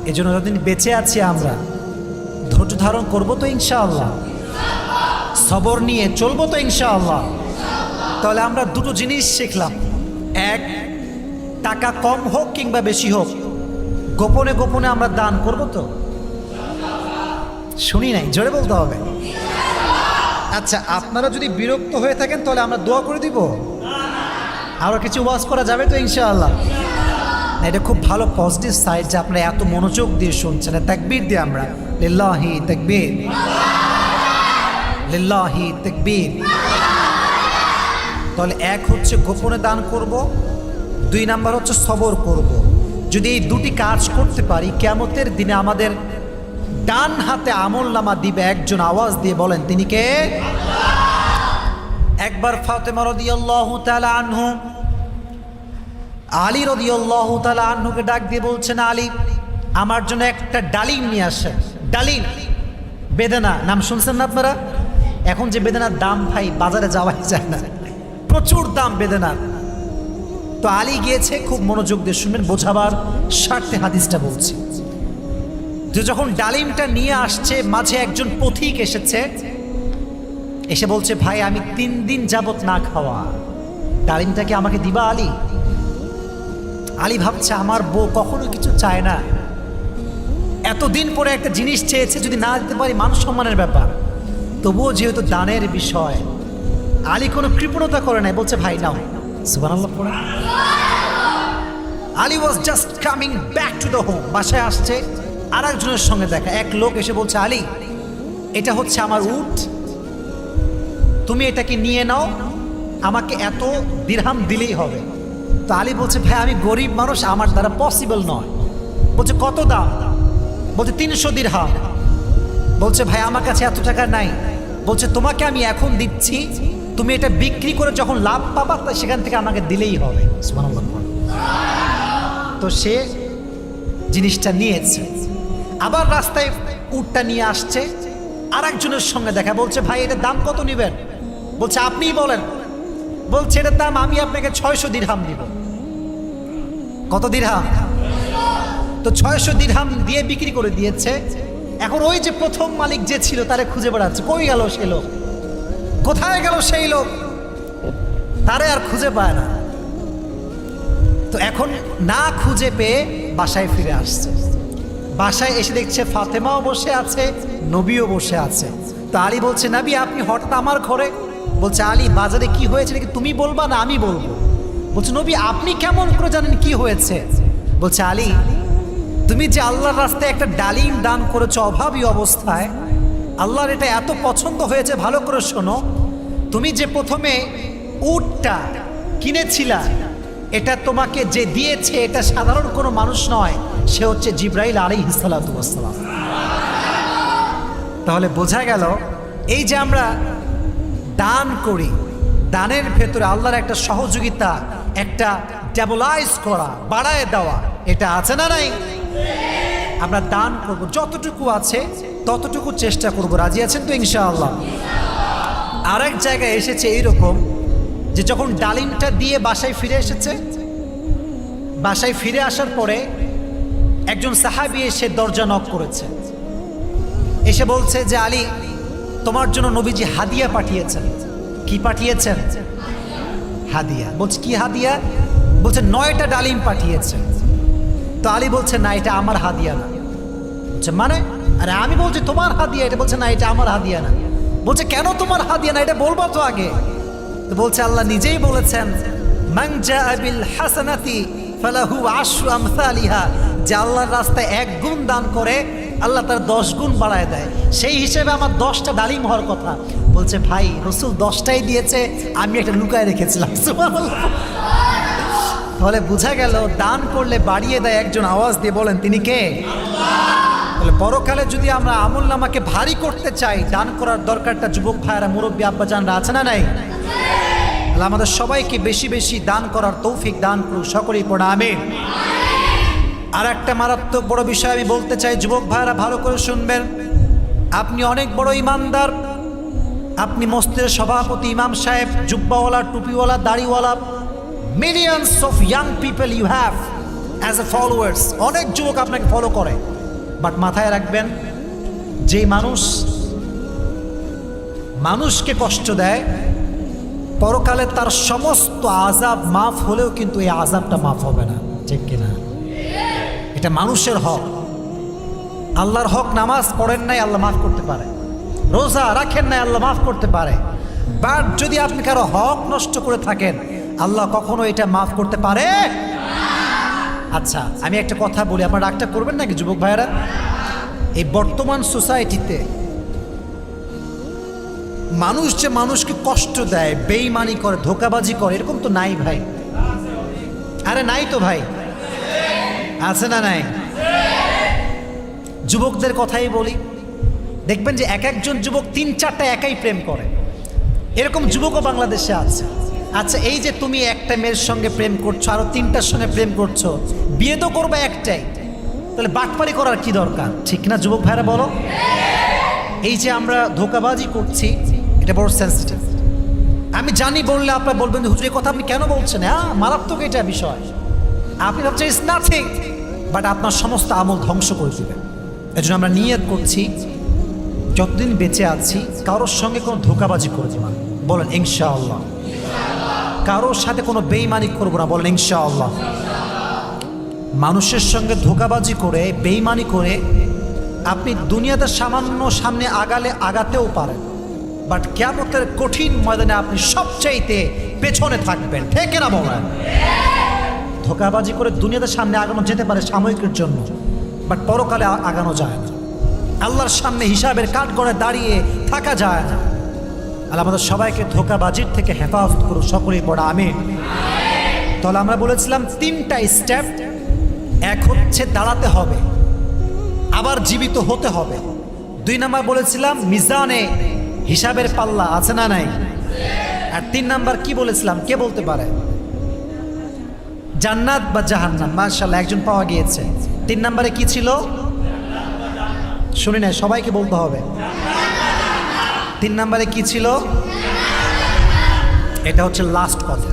এজন্য যতদিন বেঁচে আছি আমরা ধৈর্য ধারণ করবো তো ইনশাআল্লাহ, সবর নিয়ে চলবো তো ইনশাআল্লাহ। তাহলে আমরা দুটো জিনিস শিখলাম, এক, টাকা কম হোক কিংবা বেশি হোক গোপনে গোপনে আমরা দান করব তো? শুনি নাই, জোরে বলতে হবে। আচ্ছা, আপনারা যদি বিরক্ত হয়ে থাকেন তাহলে আমরা দোয়া করে দিব, আরো কিছু ওয়াজ করা যাবে তো ইনশাআল্লাহ। এটা খুব ভালো পজিটিভ সাইড যে আপনারা এত মনোযোগ দিয়ে শুনছেন। তাকবীর দিয়ে আমরা লিল্লাহি তাকবীর, লিল্লাহি তাকবীর। তাহলে এক হচ্ছে গোপনে দান করব, দুই নাম্বার হচ্ছে সবর করব। যদি এই দুটি কাজ করতে পারি কিয়ামতের দিনে আমাদের ডান হাতে আমলনামা দিবে একজন, আওয়াজ দিয়ে বলেন তিনি কে? একবার ফাতেমা রাদিয়াল্লাহু তাআলা আনহু আলী রাদিয়াল্লাহু তাআলা আনহুকে ডাক দিয়ে বলছেন, আলী আমার জন্য একটা ডালিম নিয়ে আসেন। ডালিম বেদানা, নাম শুনছেন না আপনারা? এখন যে বেদানার দাম ভাই বাজারে যাওয়াই যায় না, প্রচুর দাম বেদানার। তো আলী গিয়েছে, খুব মনোযোগ দিয়ে শুনবেন, বোঝাবার স্বার্থে হাদিসটা বলছি। যে যখন ডালিমটা নিয়ে আসছে, মাঝে একজন পথিক এসেছে, এসে বলছে, ভাই আমি 3 দিন যাবত না খাওয়া, ডালিমটা কি আমাকে দিবা আলী? আলী ভাবছে আমার বউ কখনো কিছু চায় না, এতদিন পরে একটা জিনিস চেয়েছে, যদি না দিতে পারি মান সম্মানের ব্যাপার। তবুও যেহেতু দানের বিষয়, আলী কোনো কৃপণতা করে নাই, বলছে ভাই নাও। সুবহানাল্লাহ পড়ে। Ali was just coming back to the home, বাসায় আসছে, আর একজনের সঙ্গে দেখা। এক লোক এসে বলছে, আলী এটা হচ্ছে আমার উট, তুমি এটাকে নিয়ে নাও, আমাকে এত দিরহাম দিলেই হবে। তো আলী বলছে, ভাই আমি গরিব মানুষ, আমার দ্বারা পসিবল নয়। বলছে কত দাম? বলছে 300 দিরহাম। বলছে ভাই আমার কাছে এত টাকা নাই। বলছে তোমাকে আমি এখন দিচ্ছি, তুমি এটা বিক্রি করে যখন লাভ পাবা সেখান থেকে আমাকে দিলেই হবে। সুবহানাল্লাহ। তো সে জিনিসটা নিয়েছে, আবার রাস্তায় উটটা নিয়ে আসছে, আর একজনের সঙ্গে দেখা। বলছে ভাই এটার দাম কত নেবেন? বলছে আপনিই বলেন। বলছে এটার দাম আমি আপনাকে 600 দিরহাম দিব। কত দিরহাম? তো 600 দিরহাম দিয়ে বিক্রি করে দিয়েছে। এখন ওই যে প্রথম মালিক যে ছিল তারে খুঁজে বেড়াচ্ছে, কই গেল সে লোক, কোথায় গেল সেই লোক, তারে আর খুঁজে পায় না। তো এখন না খুঁজে পেয়ে বাসায় ফিরে আসছে। বাসায় এসে দেখছে ফাতেমাও বসে আছে, নবীও বসে আছে। তো আলী বলছে, নবী আপনি হঠাৎ আমার ঘরে? বলছে, আলী বাজারে কি হয়েছে নাকি তুমি বলবা না আমি বলবো? বলছে, নবী আপনি কেমন করে জানেন কি হয়েছে? বলছে, আলী তুমি যে আল্লাহর রাস্তায় একটা ডালিম দান করেছো অভাবী অবস্থায়, আল্লাহর এটা এত পছন্দ হয়েছে, ভালো করে শোনো, তুমি যে প্রথমে উটটা কিনেছিলা, এটা তোমাকে যে দিয়েছে এটা সাধারণ কোনো মানুষ নয়, সে হচ্ছে জিবরাইল আলাইহিস সালাতু ওয়াস সালাম। তাহলে বোঝা গেল এই যে আমরা দান করি, দানের ভেতরে আল্লাহর একটা সহযোগিতা, একটা ডেভেলাইজ করা, বাড়ায় দেওয়া, এটা আছে না নাই? আমরা দান করব, যতটুকু আছে ততটুকু চেষ্টা করব। রাজি আছেন তো ইনশাআল্লাহ? আরেক জায়গায় এসেছে এইরকম যে যখন ডালিমটা দিয়ে বাসায় ফিরে এসেছে, বাসায় ফিরে আসার পরে একজন সাহাবী এসে দরজা নক করেছে, এসে বলছে যে আলী তোমার জন্য নবীজি হাদিয়া পাঠিয়েছেন। কি পাঠিয়েছেন? হাদিয়া। বলছে কি হাদিয়া? বলছে 9টা ডালিম পাঠিয়েছে। তো আলী বলছে না এটা আমার হাদিয়া না। বলছে মানে? আরে আমি বলছি তোমার হাদিয়া। এটা বলছে না এটা আমার হাদিয়া না। বলছে কেন তোমার হাদিয়া না, এটা বলবা তো আগে। তো বলছে আল্লাহ নিজেই বলেছেন, মান জাআ বিল হাসানাতি ফালাহু আশরু আমসালিহা, যে আল্লাহর রাস্তায় 1 গুণ দান করে আল্লাহ তার 10 গুণ বাড়ায় দেয়। সেই হিসেবে আমার 10টা ডালিম হওয়ার কথা। বলছে ভাই রাসূল 10টাই দিয়েছে, আমি একটা লুকায় রেখেছিলাম। সুবহানাল্লাহ। তাহলে বোঝা গেল দান করলে বাড়িয়ে দেয় একজন, আওয়াজ দিয়ে বলেন তিনি কে? তাহলে পরকালে যদি আমরা আমলনামাকে ভারী করতে চাই, দান করার দরকারটা যুবক ভাইয়েরা, মুরব্বী আব্বাজানরা আছে না নাই? আল্লাহ আমাদের সবাইকে বেশি বেশি দান করার তৌফিক দান করুক, সকলেই পড়া আমিন। আর একটা মারাত্মক বড় বিষয় আমি বলতে চাই, যুবক ভাইয়েরা ভালো করে শুনবেন। আপনি অনেক বড় ইমানদার, আপনি মসজিদের সভাপতি, ইমাম সাহেব, জুব্বাওয়ালা, টুপিওয়ালা, দাড়িওয়ালা, millions of young people you have as a followers, অনেক যুবক আপনাকে ফলো করে। বাট মাথায় রাখবেন, যেই মানুষকে কষ্ট দেয়, পরকালে তার সমস্ত আযাব মাফ হলেও কিন্তু এই আযাবটা মাফ হবে না, ঠিক কিনা? এটা মানুষের হক। আল্লাহর হক, নামাজ পড়েন নাই আল্লাহ মাফ করতে পারে, রোজা রাখেন নাই আল্লাহ মাফ করতে পারে, বাট যদি আপনি কারো হক নষ্ট করে থাকেন আল্লাহ কখনো এটা মাফ করতে পারে। আচ্ছা, আমি একটা কথা বলি, আপনারা রাগটা করবেন নাকি যুবক ভাইয়েরা? এই বর্তমান সোসাইটিতে মানুষ যে মানুষকে কষ্ট দেয়, বেঈমানি করে, ধোঁকাবাজি করে, এরকম তো নাই ভাই। আরে নাই তো ভাই, আছে না নাই? যুবকদের কথাই বলি, দেখবেন যে এক একজন যুবক 3-4টা একাই প্রেম করে, এরকম যুবকও বাংলাদেশে আছে। আচ্ছা, এই যে তুমি একটা মেয়ের সঙ্গে প্রেম করছো, আরো 3টার সঙ্গে প্রেম করছো, বিয়ে তো করবে একটাই, তাহলে বাটপারি করার কি দরকার, ঠিক না যুবক ভাইরা বলো? এই যে আমরা ধোঁকাবাজি করছি, এটা বড় সেন্সিটিভ। আমি জানি বললে আপনারা বলবেন হুজুর এই কথা আপনি কেন বলছেন, হ্যাঁ মারাত্মক এটা বিষয়। আপনি ভাবছেন ইটস নাথিং, বাট আপনার সমস্ত আমল ধ্বংস করে দেবে। এজন্য আমরা নিয়ত করছি যতদিন বেঁচে আছি কারোর সঙ্গে কোনো ধোঁকাবাজি করবো না, বলেন ইনশাআল্লাহ। কারোর সাথে কোনো বেঈমানি করবো না, বলেন ইনশাআল্লাহ। মানুষের সঙ্গে ধোঁকাবাজি করে, বেঈমানি করে আপনি দুনিয়াতে সামান্য সামনে আগাতেও পারেন, বাট কিয়ামতের কঠিন ময়দানে আপনি সবচাইতে পেছনে থাকবেন, ঠিক না বলেন? ধোঁকাবাজি করে দুনিয়াতে সামনে আগানো যেতে পারে সাময়িকের জন্য, বাট পরকালে আগানো যায় না। আল্লাহর সামনে হিসাবের কাঠগড়ায় দাঁড়িয়ে থাকা যায় না। আল্লাহ আমাদের সবাইকে ধোঁকাবাজির থেকে হেফাজত করুন, সকলেই পড়া আমিন। তাহলে আমরা বলেছিলাম 3টা স্টেপ। এক হচ্ছে দাঁড়াতে হবে, আবার জীবিত হতে হবে। 2 নাম্বার বলেছিলাম মিজানে হিসাবের পাল্লা আছে না নাই? আর 3 নাম্বার কি বলেছিলাম, কে বলতে পারে? জান্নাত বা জাহান্নাম। মাশাআল্লাহ, একজন পাওয়া গিয়েছে। 3 নাম্বারে কি ছিল শুনি না, সবাইকে বলতে হবে। 3 নাম্বারে কি ছিল? এটা হচ্ছে লাস্ট কথা।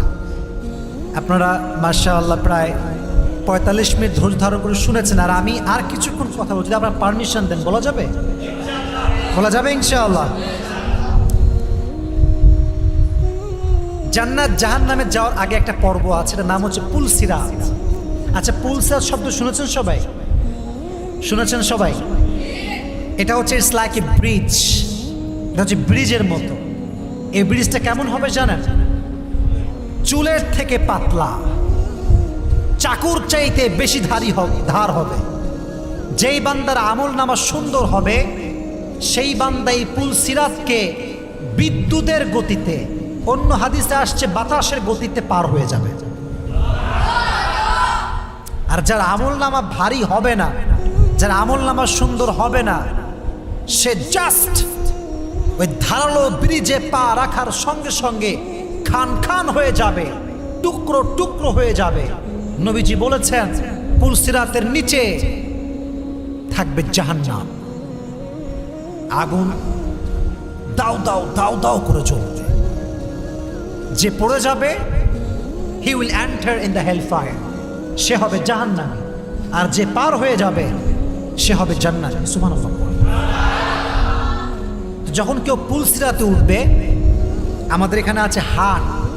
আপনারা মাশাআল্লাহ প্রায় 45 মিনিট ধৈর্য ধারণ করে শুনেছেন, আর আমি আর কিছুক্ষণ কথা বলছি, আপনারা পারমিশন দেন, বলা যাবে? বলা যাবে ইনশাআল্লাহ। জান্নাত জাহান্নামে যাওয়ার আগে একটা পর্ব আছে, এটার নাম হচ্ছে পুলসিরাত। আচ্ছা, পুলসিরাত শব্দ শুনেছেন সবাই? শুনেছেন সবাই? এটা হচ্ছে ইটস লাইক এ ব্রিজ, এটা হচ্ছে ব্রিজের মতো। এই ব্রিজটা কেমন হবে জানেন? চুলের থেকে পাতলা, চাকুর চাইতে বেশি ধার হবে। যেই বান্দার আমল নামা সুন্দর হবে সেই বান্দা এই পুলসিরাতকে বিদ্যুতের গতিতে, অন্য হাদিসে আসছে বাতাসের গতিতে পার হয়ে যাবে। আর যার আমল নামা ভারী হবে না, যার আমল নামা সুন্দর হবে না, সে জাস্ট ওই ধারালো ব্রিজে পা রাখার সঙ্গে সঙ্গে খান খান হয়ে যাবে, টুকরো টুকরো হয়ে যাবে। নবীজি বলেছেন পুলসিরাতের নিচে থাকবে জাহান্নাম, আগুন দাও দাও দাও দাও করে জ্বলবে। যে পড়ে যাবে he will enter in the hell fire, সে হবে জাহান্নামী। আর যে পার হয়ে যাবে সে হবে জান্নাতি। সুবহানাল্লাহ। যখন কেউ পুলসিরাতে উঠবে, আমাদের এখানে আছে হার্ট,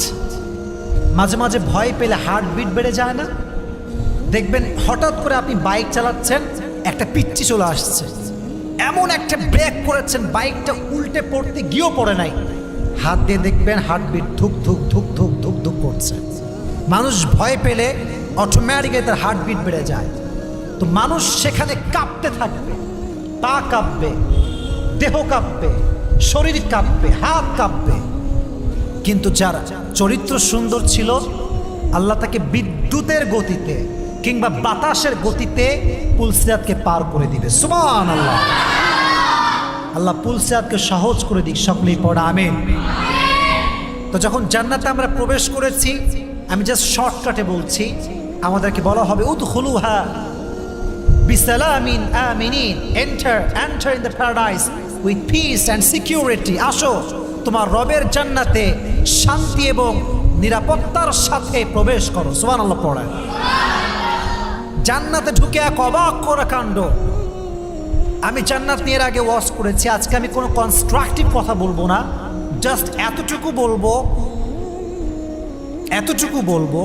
মাঝে মাঝে ভয় পেলে হার্ট বিট বেড়ে যায় না? দেখবেন হঠাৎ করে আপনি বাইক চালাচ্ছেন, একটা পিচ্চি চলে আসছে, এমন একটা ব্রেক করেছেন বাইকটা উল্টে পড়তে গিয়েও পড়ে নাই, হাত দিয়ে দেখবেন হার্টবিট ধুক ধুক ধুক ধুক ধুক ধুক করছে। মানুষ ভয় পেলে অটোমেটিক্যালি তার হার্টবিট বেড়ে যায়। তো মানুষ সেখানে কাঁপতে থাকবে, পা কাঁপবে, দেহ কাঁপবে, শরীর কাঁপবে, হাত কাঁপবে। কিন্তু যার চরিত্র সুন্দর ছিল, আল্লাহ তাকে বিদ্যুতের গতিতে কিংবা বাতাসের গতিতে পুলসিরাতকে পার করে দিবে। সুবহানাল্লাহ। আল্লাহ পুলসিরাতকে সহজ করে দিক, সকলেই পড়া আমিন। তো যখন জান্নাতে আমরা প্রবেশ করেছি, আমি জাস্ট শর্টকাটে বলছি, আমাদেরকে বলা হবে উদখুলুহা বিসালামিন আমিনিন, enter in the paradise with peace and security. আসো তোমার রবের জান্নাতে শান্তি এবং নিরাপত্তার সাথে প্রবেশ করো। সুবহানাল্লাহ পড়ে। জান্নাতে ঢুকে এক অবাক করা কাণ্ড। আমি জান্নাত নিয়ে এর আগে ওয়াজ করেছি, আজকে আমি কোনো কনস্ট্রাকটিভ কথা বলবো না, জাস্ট এতটুকু বলবো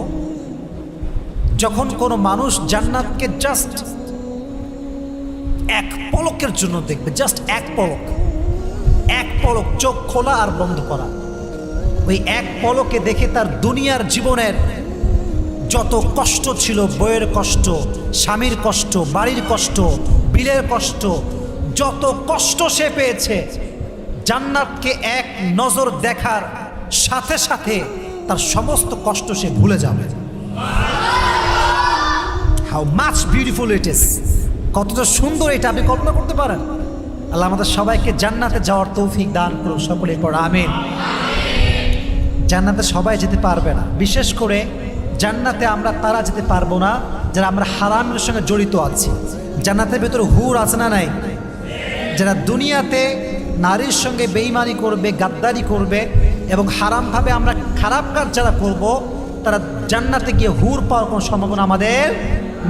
যখন কোনো মানুষ জান্নাতকে জাস্ট এক পলকের জন্য দেখবে, জাস্ট এক পলক চোখ খোলা আর বন্ধ করা, ওই এক পলকে দেখে তার দুনিয়ার জীবনের যত কষ্ট ছিল, বইয়ের কষ্ট, স্বামীর কষ্ট, বাড়ির কষ্ট, বিলের কষ্ট, যত কষ্ট সে পেয়েছে, জান্নাতকে এক নজর দেখার সাথে সাথে তার সমস্ত কষ্ট সে ভুলে যাবে। How much beautiful it is, কতটা সুন্দর এটা আপনি কল্পনা করতে পারেন? আল্লাহ আমাদের সবাইকে জান্নাতে যাওয়ার তৌফিক দান করুন, সকলে পড়া আমিন। জান্নাতে সবাই যেতে পারবে না, বিশেষ করে জান্নাতে আমরা তারা যেতে পারবো না যারা আমরা হারামের সঙ্গে জড়িত আছি। জান্নাতের ভেতরে হুর আছে না নাই? যারা দুনিয়াতে নারীর সঙ্গে বেঈমানি করবে, গাদ্দারি করবে এবং হারামভাবে আমরা খারাপ কাজ যারা করব, তারা জান্নাতে গিয়ে হুর পাওয়ার কোনো সম্ভাবনা আমাদের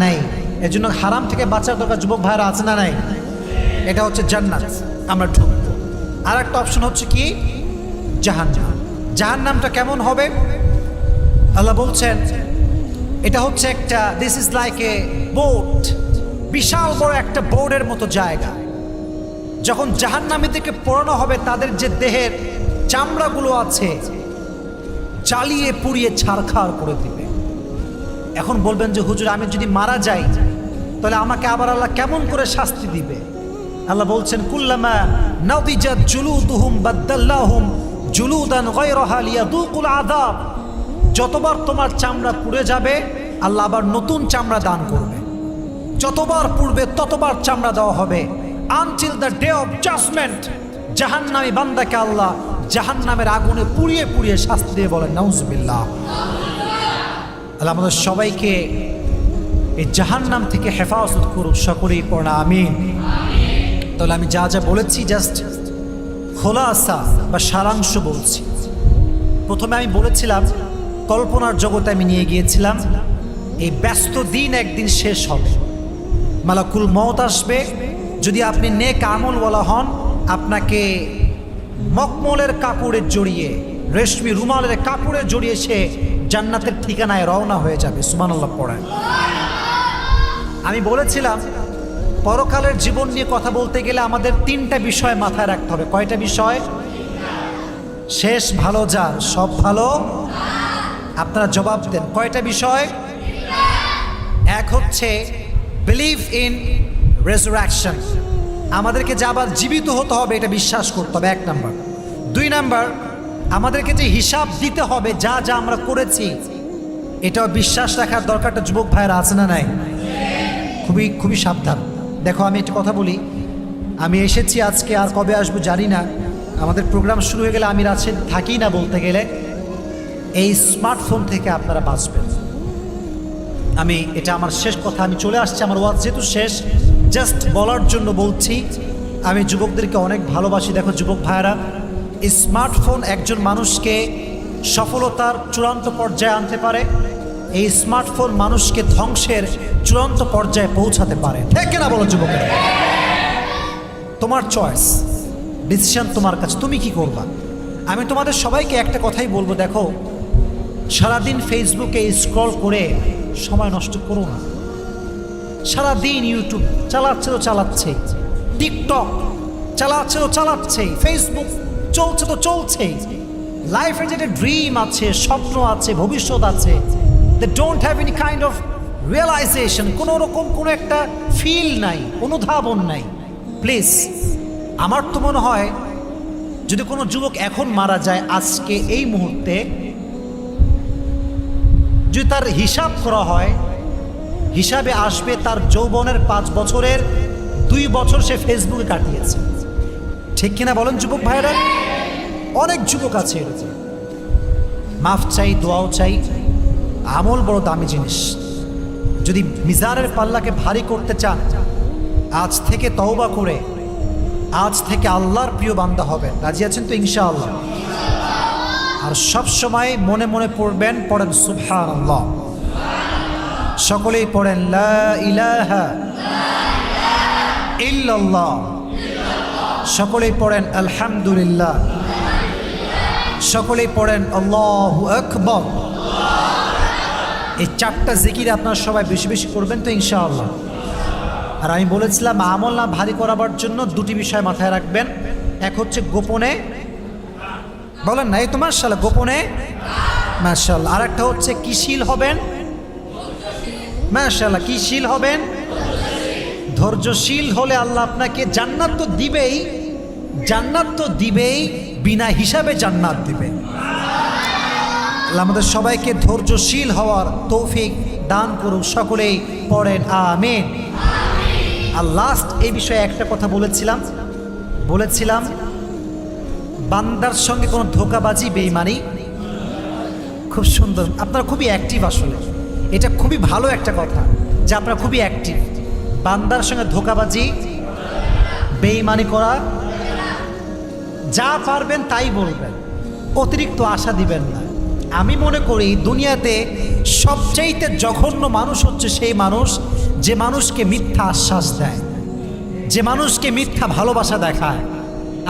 নাই। এজন্য হারাম থেকে বাঁচার দরকার। যুবক ভাইরা আছে না নাই? এটা হচ্ছে জান্নাত, আমরা ঢুকবো। আর একটা অপশন হচ্ছে কি? জাহান্নাম। জাহান্নামটা কেমন হবে? আল্লাহ বলছেন এটা হচ্ছে একটা, this is like a boat, বিশাল বড় একটা বোর্ডের মতো জায়গা। যখন জাহান্নামীদেরকে পোড়ানো হবে, তাদের যে দেহের চামড়াগুলো আছে জ্বালিয়ে পুড়িয়ে ছারখার করে দিবে। এখন বলবেন যে হুজুর, আমি যদি মারা যাই তাহলে আমাকে আবার আল্লাহ কেমন করে শাস্তি দিবে? আল্লাহ বলছেন কুল্লামা নাদিজাত জুলুদুহুম বাদদাল্লাহুম জুলুদান গায়রাহা লিয়াযুকুল আযাব। যতবার তোমার চামড়া পুড়ে যাবে, আল্লাহ আবার নতুন চামড়া দান করবে। যতবার পুড়বে ততবার চামড়া দেওয়া হবে, until the day of judgement. জাহান্নামী বান্দাকে আল্লাহ জাহান্নামের আগুনে পুড়িয়ে পুড়িয়ে শাস্তি দিয়ে বলেন নাউজুবিল্লাহ। আল্লাহ আমাদের সবাইকে এই জাহান্নাম থেকে হেফাজত করুক, সকলেই পড়া আমিন। তাহলে আমি যা যা বলেছি জাস্ট খোলাসা বা সারাংশ বলছি। প্রথমে আমি বলেছিলাম কল্পনার জগতে আমি নিয়ে গিয়েছিলাম, এই ব্যস্ত দিন একদিন শেষ হবে, মালাকুল মওত আসবে। যদি আপনি নেক আমলওয়ালা হন, আপনাকে মকমলের কাপড়ে জড়িয়ে, রেশমি রুমালের কাপড়ে জড়িয়ে সে জান্নাতের ঠিকানায় রওনা হয়ে যাবে। সুবহানাল্লাহ পড়েন। আমি বলেছিলাম পরকালের জীবন নিয়ে কথা বলতে গেলে আমাদের তিনটা বিষয় মাথায় রাখতে হবে। কয়টা বিষয়? শেষ ভালো যার, সব ভালো। আপনারা জবাব দেন, কয়টা বিষয়? এক হচ্ছে বিলিভ ইন রেজারেকশন, আমাদেরকে যে আবার জীবিত হতে হবে এটা বিশ্বাস করতে হবে, এক নাম্বার। দুই নাম্বার, আমাদেরকে যে হিসাব দিতে হবে যা যা আমরা করেছি, এটাও বিশ্বাস রাখার দরকারটা যুবক ভাইয়েরা আছে না নাই? খুবই খুবই সাবধান। দেখো আমি একটা কথা বলি, আমি এসেছি আজকে, আর কবে আসবো জানি না। আমাদের প্রোগ্রাম শুরু হয়ে গেলে আমি রাতে থাকি না বলতে গেলে। এই স্মার্টফোন থেকে আপনারা বাঁচবেন। আমি এটা আমার শেষ কথা, আমি চলে আসছি, আমার ওয়াজ যেহেতু শেষ, জাস্ট বলার জন্য বলছি। আমি যুবকদেরকে অনেক ভালোবাসি। দেখো যুবক ভাইয়েরা, স্মার্টফোন একজন মানুষকে সফলতার চূড়ান্ত পর্যায়ে আনতে পারে, এই স্মার্টফোন মানুষকে ধ্বংসের চূড়ান্ত পর্যায়ে পৌঁছাতে পারে। ঠিক কিনা বলো যুবকেরা? তোমার চয়েস, ডিসিশন তোমার কাছে, তুমি কি করবা। আমি তোমাদের সবাইকে একটা কথাই বলবো, দেখো সারাদিন ফেসবুকে স্ক্রল করে সময় নষ্ট করো না। সারাদিন ইউটিউব চালাচ্ছে তো চালাচ্ছে, টিকটক চালাচ্ছে তো চালাচ্ছে, ফেসবুক চলছে তো চলছে। লাইফের যেটা ড্রিম আছে, স্বপ্ন আছে, ভবিষ্যৎ আছে, they don't have any kind of realisation, কোনো রকম কোনো একটা ফিল নাই, অনুধাবন নাই। প্লিজ, আমার তো মনে হয় যদি কোনো যুবক এখন মারা যায় আজকে এই মুহূর্তে, যদি তার হিসাব করা হয়, হিসাবে আসবে তার যৌবনের 5 বছরের 2 বছর সে ফেসবুকে কাটিয়েছে। ঠিক কিনা বলেন যুবক ভাইরা? অনেক যুবক আছে এরকম। মাফ চাই, দোয়াও চাই, আমল বড় দামি জিনিস। যদি মিজানের পাল্লাকে ভারী করতে চান, আজ থেকে তওবা করে আজ থেকে আল্লাহর প্রিয় বান্দা হবেন। রাজি আছেন তো ইনশাআল্লাহ? আর সব সময় মনে মনে পড়েন সুবহানাল্লাহ। সকলেই পড়েন লা ইলাহা ইল্লাল্লাহ। সকলেই পড়েন আলহামদুলিল্লাহ। সকলেই পড়েন আল্লাহু আকবার। এই চারটা জিকির আপনারা সবাই বেশি বেশি করবেন তো ইনশাআল্লাহ। আর আমি বলেছিলাম আমল না ভারী করাবার জন্য দুটি বিষয় মাথায় রাখবেন। এক হচ্ছে গোপনে বলেন না, এই তো মাশাআল্লাহ, গোপনে মাশাআল্লাহ। আর একটা হচ্ছে কিশীল হবেন, মাশাআল্লাহ, কিশীল হবেন, ধৈর্যশীল হলে আল্লাহ আপনাকে জান্নাত তো দিবেই, জান্নাত তো দিবেই, বিনা হিসাবে জান্নাত দিবে। আল্লাহ আমাদের সবাইকে ধৈর্যশীল হওয়ার তৌফিক দান করুন। সকলেই পড়েন আমিন। আর লাস্ট এই বিষয়ে একটা কথা বলেছিলাম বান্দার সঙ্গে কোনো ধোঁকাবাজি বেঈমানি। খুব সুন্দর, আপনারা খুবই অ্যাক্টিভ, আসলে এটা খুবই ভালো একটা কথা যে আপনারা খুবই অ্যাক্টিভ। বান্দার সঙ্গে ধোঁকাবাজি বেঈমানি করা, যা পারবেন তাই বলবেন, অতিরিক্ত আশা দিবেন না। আমি মনে করি দুনিয়াতে সবচাইতে জঘন্য মানুষ হচ্ছে সেই মানুষ যে মানুষকে মিথ্যা আশ্বাস দেয়, যে মানুষকে মিথ্যা ভালোবাসা দেখায়।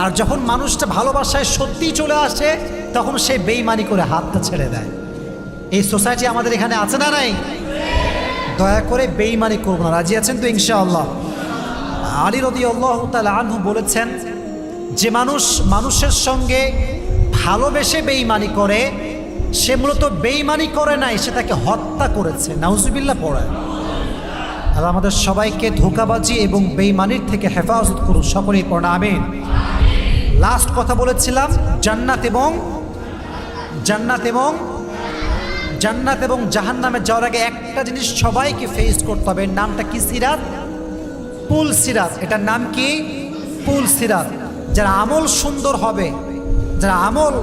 আর যখন মানুষটা ভালোবাসায় সত্যিই চলে আসে তখন সে বেঈমানি করে হাতটা ছেড়ে দেয়। এই সোসাইটি আমাদের এখানে আছে না নাই? দয়া করে বেঈমানি করব না। রাজি আছেন তো ইনশাআল্লাহ? আলী রাদিয়াল্লাহু তাআলা আনহু বলেছেন যে মানুষের সঙ্গে ভালোবেসে বেঈমানি করে সে মূলত বেঈমানি করে নাই, সে তাকে হত্যা করেছে। নাউজুবিল্লাহ পড়ায়। আর আমাদের সবাইকে ধোঁকাবাজি এবং বেঈমানির থেকে হেফাজত করুন। সকলেই পড়া আমিন। লাস্ট কথা বলেছিলাম জান্নাত এবং জাহান্নামে যাওয়ার আগে একটা জিনিস সবাইকে ফেস করতে হবে। নামটা কি? সিরাত, পুল সিরাত। এটার নাম কি? পুল সিরাত। যারা আমল সুন্দর হবে, যারা আমল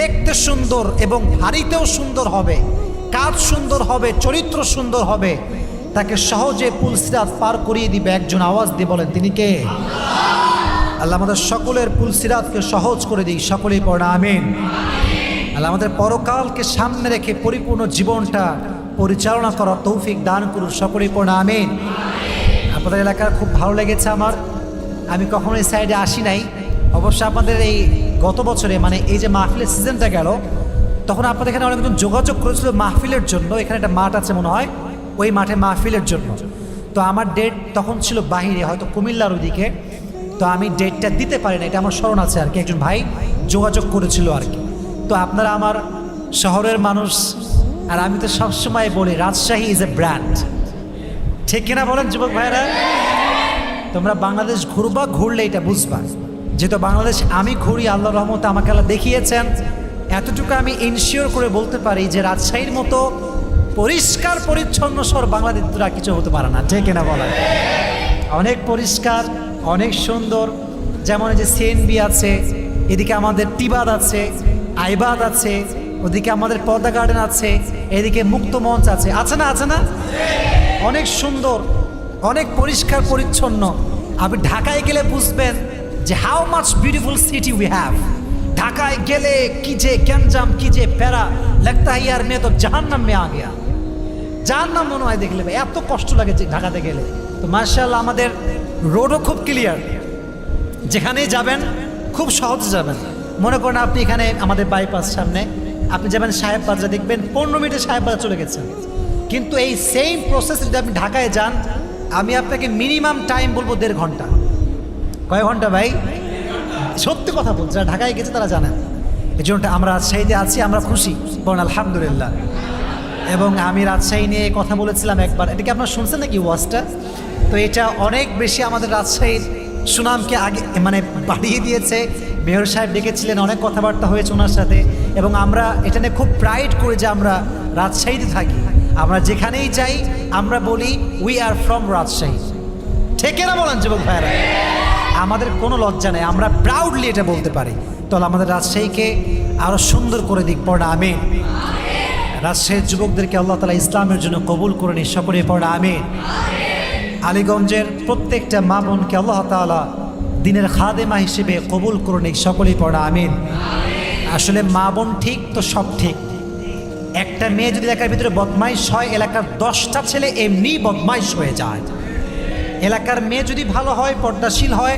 দেখতে সুন্দর এবং হারিতেও সুন্দর হবে, কাজ সুন্দর হবে, চরিত্র সুন্দর হবে, তাকে সহজে পুল সিরাত পার করিয়ে দিবে একজন। আওয়াজ দিয়ে বলেন তিনি কে? আল্লাহ আমাদের সকলের পুল সিরাতকে সহজ করে দিই। সকলেই পড়া আমিন। আল্লাহ আমাদের পরকালকে সামনে রেখে পরিপূর্ণ জীবনটা পরিচালনা করার তৌফিক দান করুন। সকলেই পড়া আমিন। আপনাদের এলাকার খুব ভালো লেগেছে আমার। আমি কখনো এই সাইডে আসি নাই। অবশ্য আপনাদের এই গত বছরে মানে এই যে মাহফিলের সিজনটা গেল তখন আপনাদের এখানে অনেকজন যোগাযোগ করেছিল মাহফিলের জন্য। এখানে একটা মাঠ আছে মনে হয়, ওই মাঠে মাহফিলের জন্য। তো আমার ডেট তখন ছিল বাহিরে, হয়তো কুমিল্লার ওইদিকে। তো আমি ডেটটা দিতে পারি না, এটা আমার স্মরণ আছে আর কি। একজন ভাই যোগাযোগ করেছিল আর কি। তো আপনারা আমার শহরের মানুষ, আর আমি তো সবসময় বলি রাজশাহী ইজ এ ব্র্যান্ড। ঠিক কিনা বলেন যুবক ভাইরা? তোমরা বাংলাদেশ ঘুরবা, ঘুরলে এটা বুঝবা। যেহেতু বাংলাদেশ আমি ঘুরি, আল্লাহর রহমতে আমাকে আল্লাহ দেখিয়েছেন। এতটুকু আমি ইনশিওর করে বলতে পারি যে রাজশাহীর মতো পরিষ্কার পরিচ্ছন্ন শহর বাংলাদেশরা কিছু হতে পারে না। ঠিক কিনা বলেন? অনেক পরিষ্কার, অনেক সুন্দর। যেমন এই যে সিএনবি আছে, এদিকে আমাদের টিবাদ আছে, আইবাদ আছে, ওদিকে আমাদের পর্দা গার্ডেন আছে, এদিকে মুক্ত মঞ্চ আছে। আছে না? অনেক সুন্দর, অনেক পরিষ্কার পরিচ্ছন্ন। আপনি ঢাকায় গেলে বুঝবেন যে how much beautiful city we have. ঢাকায় গেলে কি যে গ্যাঞ্জাম, কি যে প্যারা, লাগতা है यार मैं तो जहन्नम में आ गया। জাহান্নাম মনে হয় দেখলে, এত কষ্ট লাগে যে ঢাকাতে গেলে। তো মাশাআল্লাহ আমাদের রোডও খুব ক্লিয়ার, যেখানেই যাবেন খুব সহজে যাবেন। মনে করেন আপনি এখানে আমাদের বাইপাস সামনে আপনি যাবেন সাহেব বাজার, দেখবেন 15 মিনিটে সাহেব বাজার চলে গেছেন। কিন্তু এই সেম প্রসেস যদি আপনি ঢাকায় যান, আমি আপনাকে মিনিমাম টাইম বলবো 1.5 ঘন্টা। কয় ঘন্টা ভাই? সত্যি কথা বলছি, যারা ঢাকায় গেছে তারা জানেন। এই জন্য আমরা রাজশাহীতে আছি, আমরা খুশি, বলেন আলহামদুলিল্লাহ। এবং আমি রাজশাহী নিয়ে কথা বলেছিলাম একবার, এটাকে আপনারা শুনছেন নাকি ওয়াজটা? তো এটা অনেক বেশি আমাদের রাজশাহীর সুনামকে আগে মানে বাড়িয়ে দিয়েছে। মেয়র সাহেব ডেকেছিলেন, অনেক কথাবার্তা হয়েছে ওনার সাথে। এবং আমরা এটা নিয়ে খুব প্রাইড করি যে আমরা রাজশাহীতে থাকি। আমরা যেখানেই যাই আমরা বলি উই আর ফ্রম রাজশাহী। ঠিক না বলেন যুবক ভাইরা? আমাদের কোনো লজ্জা নেই, আমরা প্রাউডলি এটা বলতে পারি। তাহলে আমাদের রাজশাহীকে আরও সুন্দর করে দিক। পড়া আমিন। রাজশাহীর যুবকদেরকে আল্লাহ তাআলা ইসলামের জন্য কবুল করে নিন। সকলে পড়া আমিন। আলীগঞ্জের প্রত্যেকটা মা বোনকে আল্লাহ তাআলা দিনের খাদেমা হিসেবে কবুল করুন, এই সকলেই পড়া আমিন। আসলে মা বোন ঠিক তো সব ঠিক। একটা মেয়ে যদি এলাকার ভিতরে বদমাইশ হয়, এলাকার 10টা ছেলে এমনি বদমাইশ হয়ে যায়। এলাকার মেয়ে যদি ভালো হয়, পর্দাশীল হয়,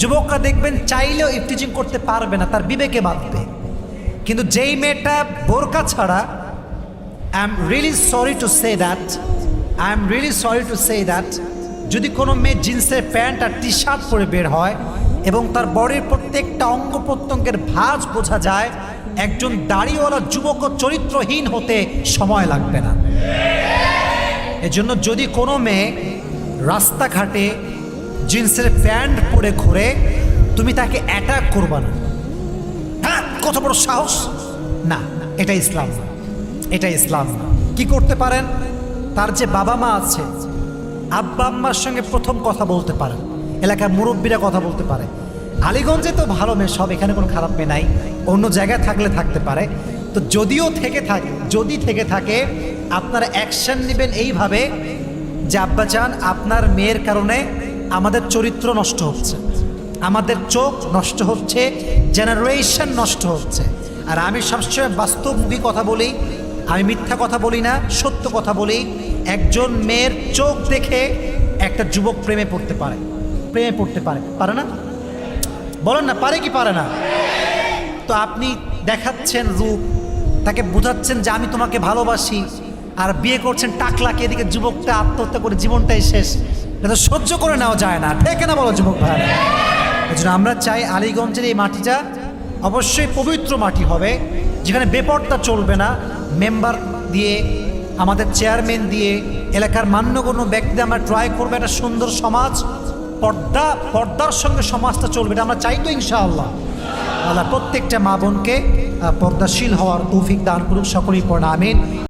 যুবকরা দেখবেন চাইলেও ইফটিজিং করতে পারবে না, তার বিবেকে বাঁধবে। কিন্তু যেই মেয়েটা বোরকা ছাড়া, I am really sorry to say that যদি কোনো মেয়ে জিন্সের প্যান্ট আর টি শার্ট পরে বের হয় এবং তার বডির প্রত্যেকটা অঙ্গ প্রত্যঙ্গের ভাঁজ বোঝা যায়, একজন দাড়িওয়ালা যুবক চরিত্রহীন হতে সময় লাগবে না। এজন্য যদি কোনো মেয়ে রাস্তাঘাটে জিন্সের প্যান্ট পরে ঘুরে, তুমি তাকে অ্যাটাক করবা না। হ্যাঁ, কত বড় সাহস! না, এটা ইসলাম না, এটা ইসলাম না। কি করতে পারেন? তার যে বাবা মা আছে, আব্বা আম্মার সঙ্গে প্রথম কথা বলতে পারেন, এলাকার মুরব্বীরা কথা বলতে পারে। আলীগঞ্জে তো ভালো মেয়ে সব, এখানে কোনো খারাপ মেয়ে নাই, অন্য জায়গায় থাকলে থাকতে পারে। তো যদি থেকে থাকে আপনারা অ্যাকশন নেবেন এইভাবে যে আব্বাজান, আপনার মেয়ের কারণে আমাদের চরিত্র নষ্ট হচ্ছে, আমাদের চোখ নষ্ট হচ্ছে, জেনারেশন নষ্ট হচ্ছে। আর আমি সবসময় বাস্তবমুখী কথা বলি, আমি মিথ্যা কথা বলি না, সত্য কথা বলি। একজন মেয়ের চোখ দেখে একটা যুবক প্রেমে পড়তে পারে, পারে না? বলেন না, পারে কি পারে না? তো আপনি দেখাচ্ছেন রূপ, তাকে বোঝাচ্ছেন যে আমি তোমাকে ভালোবাসি, আর বিয়ে করছেন টাকলাকে, এদিকে যুবকটা আত্মহত্যা করে জীবনটাই শেষ। এটা তো সহ্য করে নেওয়া যায় না, ঠিক না বলো যুবক ভাই? এই জন্য আমরা চাই আলীগঞ্জের এই মাটিটা অবশ্যই পবিত্র মাটি হবে, যেখানে বেপর্দা চলবে না। মেম্বার দিয়ে, আমাদের চেয়ারম্যান দিয়ে, এলাকার মান্যগণ্য ব্যক্তি আমরা ট্রাই করবো একটা সুন্দর সমাজ, পর্দার সঙ্গে সমাজটা চলবে, এটা আমরা চাই তো ইনশাআল্লাহ। আল্লাহ প্রত্যেকটা মা বোনকে পর্দাশীল হওয়ার তৌফিক দান করুক, সকলেই পড়া আমিন।